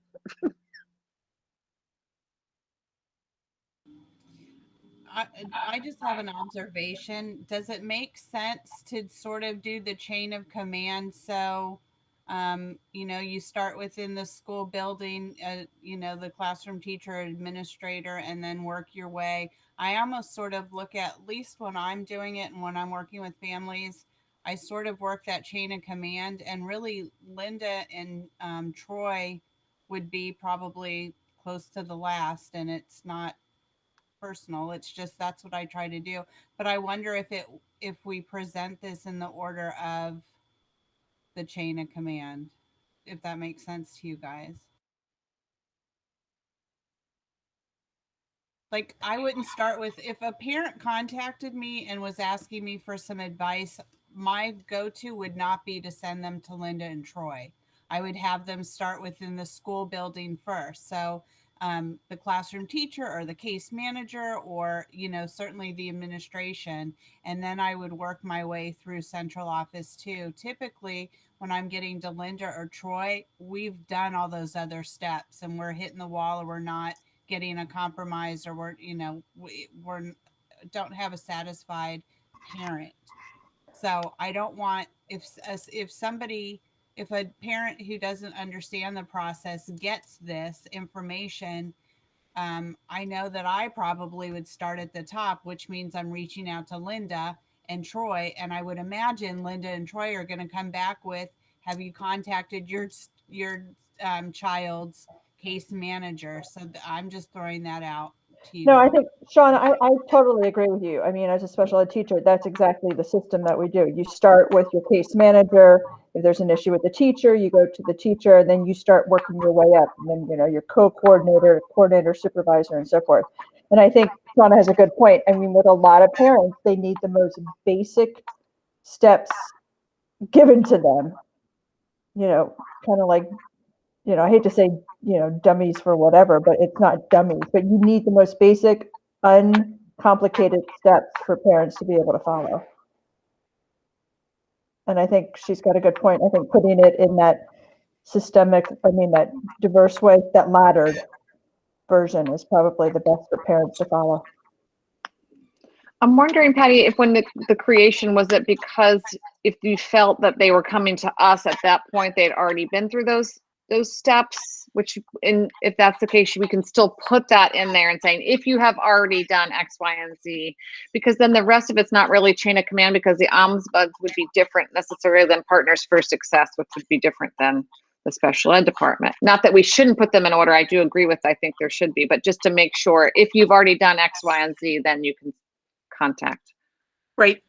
I just have an observation. Does it make sense to sort of do the chain of command? So, you start within the school building, the classroom teacher, administrator, and then work your way. I almost sort of look at least when I'm doing it and when I'm working with families, I sort of work that chain of command, and really Linda and Troy would be probably close to the last, and it's not personal. It's just that's what I try to do. But I wonder if we present this in the order of the chain of command, if that makes sense to you guys. Like, I wouldn't start with, if a parent contacted me and was asking me for some advice, my go-to would not be to send them to Linda and Troy. I would have them start within the school building first. So the classroom teacher or the case manager, or, certainly the administration. And then I would work my way through central office too. Typically, when I'm getting to Linda or Troy, we've done all those other steps and we're hitting the wall, or we're not getting a compromise, or we're don't have a satisfied parent. So I don't want, if a parent who doesn't understand the process gets this information, I know that I probably would start at the top, which means I'm reaching out to Linda and Troy, and I would imagine Linda and Troy are going to come back with, have you contacted your child's case manager? So I'm just throwing that out to you. No, I think, Sean, I totally agree with you. I mean, as a special ed teacher, that's exactly the system that we do. You start with your case manager. If there's an issue with the teacher, you go to the teacher, and then you start working your way up. And then, your co-coordinator, coordinator, supervisor, and so forth. And I think Shauna has a good point. I mean, with a lot of parents, they need the most basic steps given to them, kind of like, I hate to say, dummies for whatever, but it's not dummies, but you need the most basic, uncomplicated steps for parents to be able to follow. And I think she's got a good point. I think putting it in that that diverse way, that laddered version is probably the best for parents to follow. I'm wondering, Patty, if when the creation, was it because if you felt that they were coming to us at that point, they'd already been through those steps, which, if that's the case, we can still put that in there and saying, if you have already done X, Y, and Z, because then the rest of it's not really chain of command, because the ombuds would be different necessarily than Partners for Success, which would be different than the special ed department. Not that we shouldn't put them in order. I do agree with, I think there should be, but just to make sure, if you've already done X, Y, and Z, then you can contact. Right.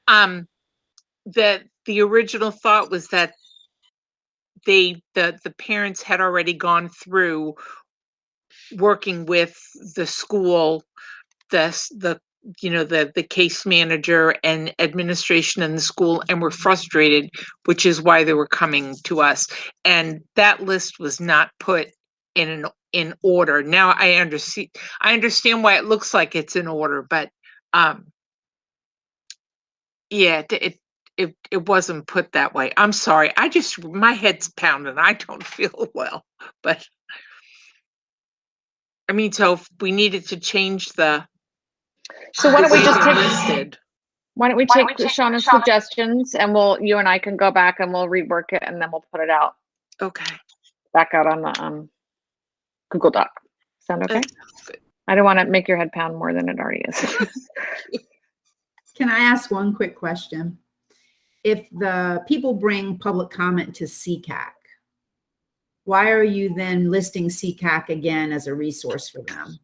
The the original thought was that the parents had already gone through working with the school, the case manager and administration in the school, and were frustrated, which is why they were coming to us. And that list was not put in order. Now I understand why it looks like it's in order, but yeah, it wasn't put that way. I'm sorry. My head's pounding. I don't feel well, but I mean, so if we needed to change So why don't we just take listed. Why don't we take Shauna's suggestions, and you and I can go back and we'll rework it, and then we'll put it out. Okay. Back out on the Google Doc. Sound okay? I don't want to make your head pound more than it already is. Can I ask one quick question? If the people bring public comment to C-Cac, why are you then listing C-Cac again as a resource for them?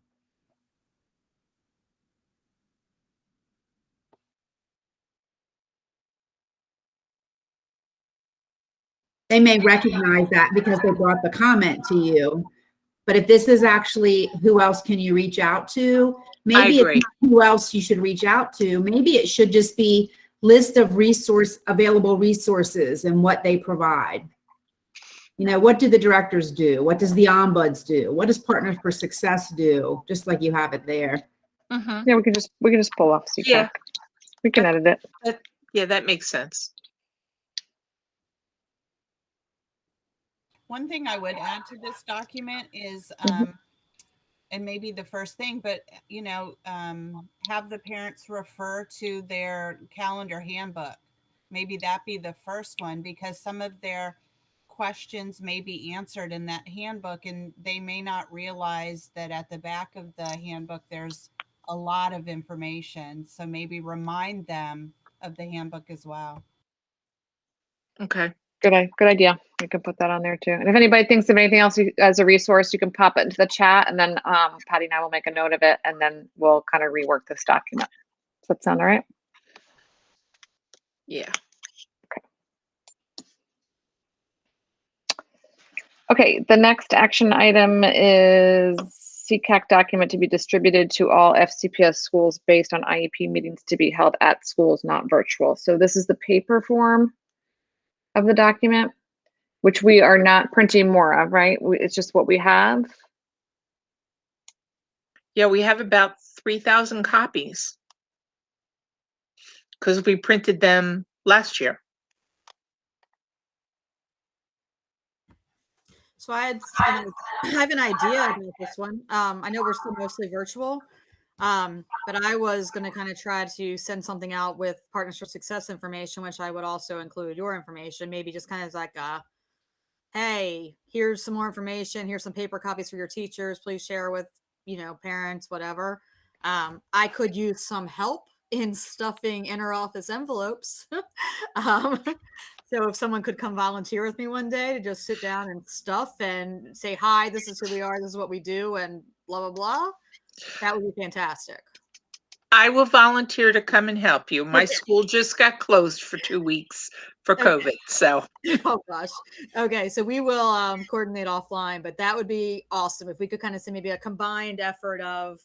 They may recognize that because they brought the comment to you. But if this is actually who else can you reach out to, maybe it's not who else you should reach out to. Maybe it should just be list of available resources and what they provide. You know, what do the directors do? What does the ombuds do? What does Partners for Success do? Just like you have it there. Yeah, we can just pull off C-Cac. Yeah. We can edit it. Yeah, that makes sense. One thing I would add to this document is, and maybe the first thing, but have the parents refer to their calendar handbook. Maybe that be the first one, because some of their questions may be answered in that handbook, and they may not realize that at the back of the handbook there's a lot of information. So maybe remind them of the handbook as well. Okay. Good idea. You can put that on there too. And if anybody thinks of anything else as a resource, you can pop it into the chat, and then Patty and I will make a note of it, and then we'll kind of rework this document. Does that sound all right? Yeah. Okay, the next action item is C-Cac document to be distributed to all FCPS schools based on IEP meetings to be held at schools, not virtual. So this is the paper form of the document, which we are not printing more of, right? It's just what we have. Yeah, we have about 3,000 copies because we printed them last year. So I have an idea about this one. I know we're still mostly virtual, but I was going to kind of try to send something out with Partners for Success information, which I would also include your information, maybe just kind of like hey, here's some more information. Here's some paper copies for your teachers. Please share with, parents, whatever. I could use some help in stuffing inter-office envelopes. So if someone could come volunteer with me one day to just sit down and stuff and say, hi, this is who we are, this is what we do, and blah, blah, blah, that would be fantastic. I will volunteer to come and help you. My school just got closed for 2 weeks for COVID, so. Oh gosh. Okay, so we will coordinate offline, but that would be awesome if we could kind of say maybe a combined effort of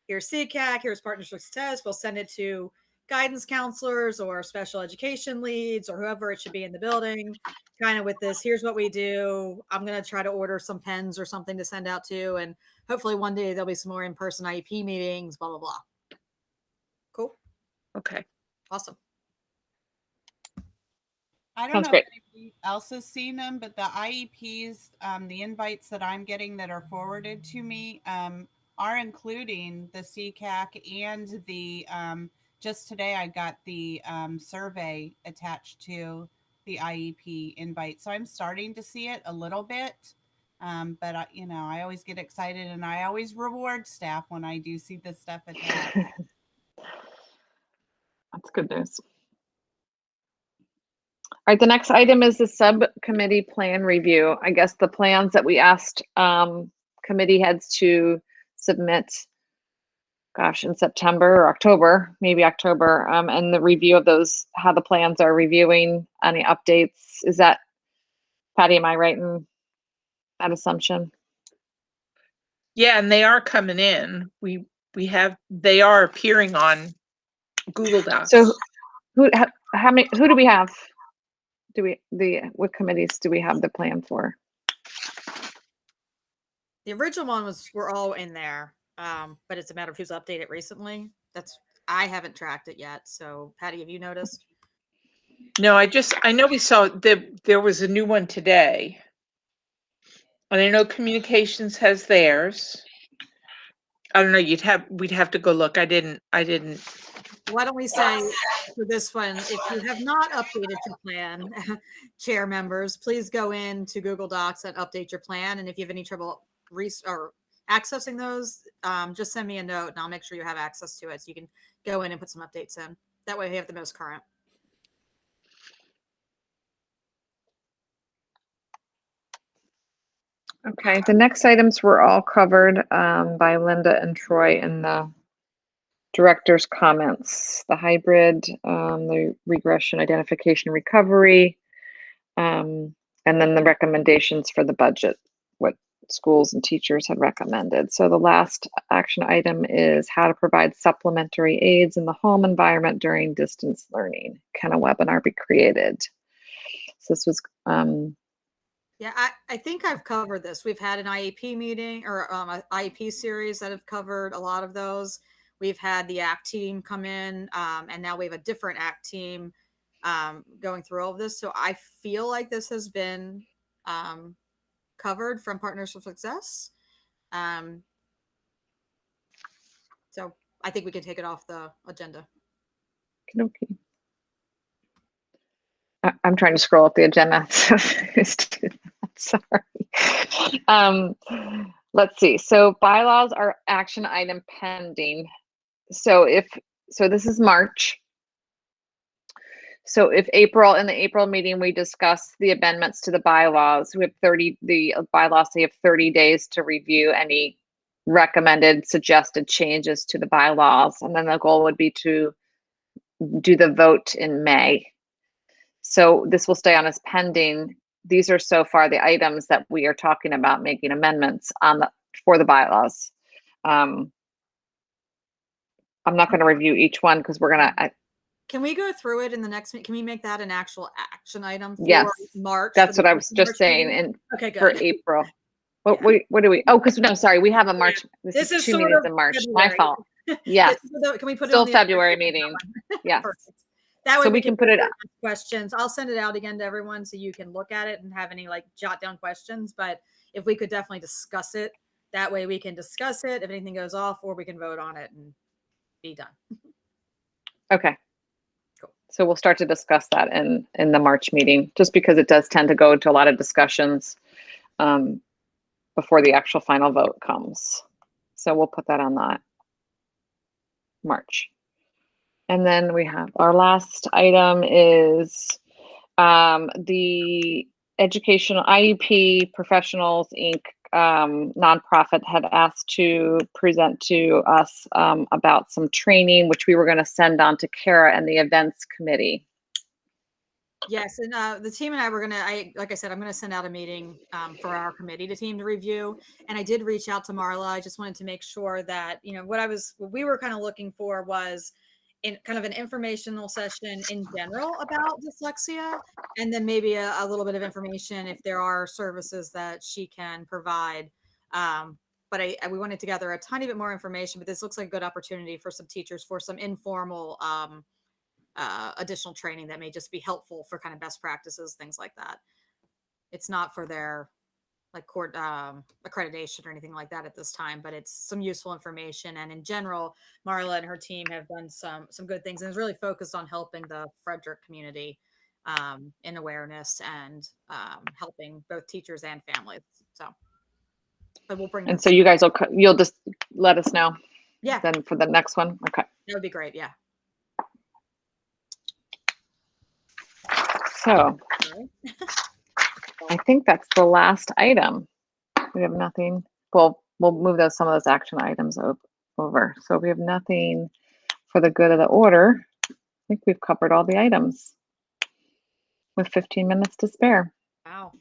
here's C-Cac, here's Partners for Success. We'll send it to guidance counselors or special education leads or whoever it should be in the building, kind of with this, here's what we do. I'm going to try to order some pens or something to send out to, and hopefully one day there'll be some more in-person IEP meetings, blah, blah, blah. Cool. Okay. Awesome. I don't know if anybody else has seen them, but the IEPs, the invites that I'm getting that are forwarded to me are including the C-Cac and the, just today I got the survey attached to the IEP invite. So I'm starting to see it a little bit, but I always get excited and I always reward staff when I do see this stuff attached. That's good news. All right, the next item is the subcommittee plan review. I guess the plans that we asked committee heads to submit gosh, in September or October, maybe October, and the review of those, how the plans are reviewing, any updates. Is that, Patty, am I right in that assumption? Yeah, and they are coming in. They are appearing on Google Docs. So how many, who do we have? What committees do we have the plan for? The original one were all in there, but it's a matter of who's updated recently. I haven't tracked it yet. So Patty, have you noticed? No, I know we saw there was a new one today. And I know communications has theirs. I don't know, we'd have to go look. I didn't. Why don't we say for this one, if you have not updated your plan, chair members, please go into Google Docs and update your plan. And if you have any trouble or accessing those, just send me a note and I'll make sure you have access to it. So you can go in and put some updates in. That way we have the most current. Okay, the next items were all covered by Linda and Troy in the director's comments. The hybrid, the regression, identification, recovery, and then the recommendations for the budget, what schools and teachers had recommended. So the last action item is how to provide supplementary aids in the home environment during distance learning. Can a webinar be created? So this was yeah, I think I've covered this. We've had an IEP meeting or an IEP series that have covered a lot of those. We've had the ACT team come in, and now we have a different ACT team going through all of this. So I feel like this has been covered from Partners for Success. So I think we can take it off the agenda. Okay. I'm trying to scroll up the agenda. Sorry. Let's see. So bylaws are action item pending. So this is March. So if in the April meeting, we discuss the amendments to the bylaws, the bylaws say you have 30 days to review any recommended suggested changes to the bylaws. And then the goal would be to do the vote in May. So this will stay on as pending. These are so far the items that we are talking about making amendments for the bylaws. I'm not going to review each one because we're going to. Can we go through it in the next meeting? Can we make that an actual action item for Yes, March? That's what I was just saying. And okay, good. For April. What do we? Oh, because no, sorry, we have a March. Yeah. This is 2 meetings in March. February. My fault. Yes. Can we put it still on the February meeting? Yes. Perfect. That way so we can put it up. Questions. I'll send it out again to everyone so you can look at it and have any jot down questions. But if we could definitely discuss it, that way we can discuss it if anything goes off, or we can vote on it and be done. Okay. Cool. So we'll start to discuss that in the March meeting, just because it does tend to go into a lot of discussions before the actual final vote comes. So we'll put that on that March. And then we have our last item is the Educational IEP Professionals Inc. Nonprofit had asked to present to us about some training, which we were going to send on to Kara and the events committee. Yes, and the team and I were like I said, I'm going to send out a meeting for our committee team to review. And I did reach out to Marla. I just wanted to make sure that, what we were kind of looking for was in kind of an informational session in general about dyslexia, and then maybe a little bit of information if there are services that she can provide. But we wanted to gather a tiny bit more information, but this looks like a good opportunity for some teachers for some informal additional training that may just be helpful for kind of best practices, things like that. It's not for their court accreditation or anything like that at this time, but it's some useful information. And in general, Marla and her team have done some good things, and is really focused on helping the Frederick community in awareness and helping both teachers and families. So, but we'll bring. And so you guys you'll just let us know. Yeah. Then for the next one, okay. That would be great. Yeah. So. I think that's the last item. We have nothing. Well, we'll move some of those action items over. So we have nothing for the good of the order. I think we've covered all the items with 15 minutes to spare. Wow.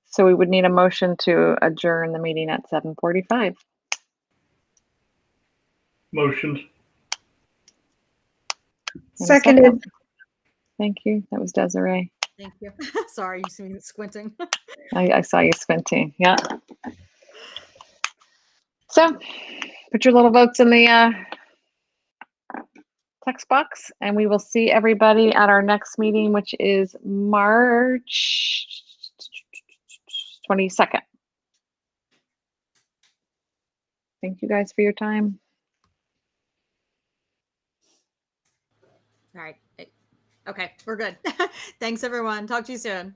So we would need a motion to adjourn the meeting at 7:45. Motioned. And a Seconded. second. Thank you. That was Desiree. Thank you. Sorry, you see me squinting. I saw you squinting. Yeah. So put your little votes in the text box, and we will see everybody at our next meeting, which is March 22nd. Thank you guys for your time. All right. Okay, we're good. Thanks, everyone. Talk to you soon.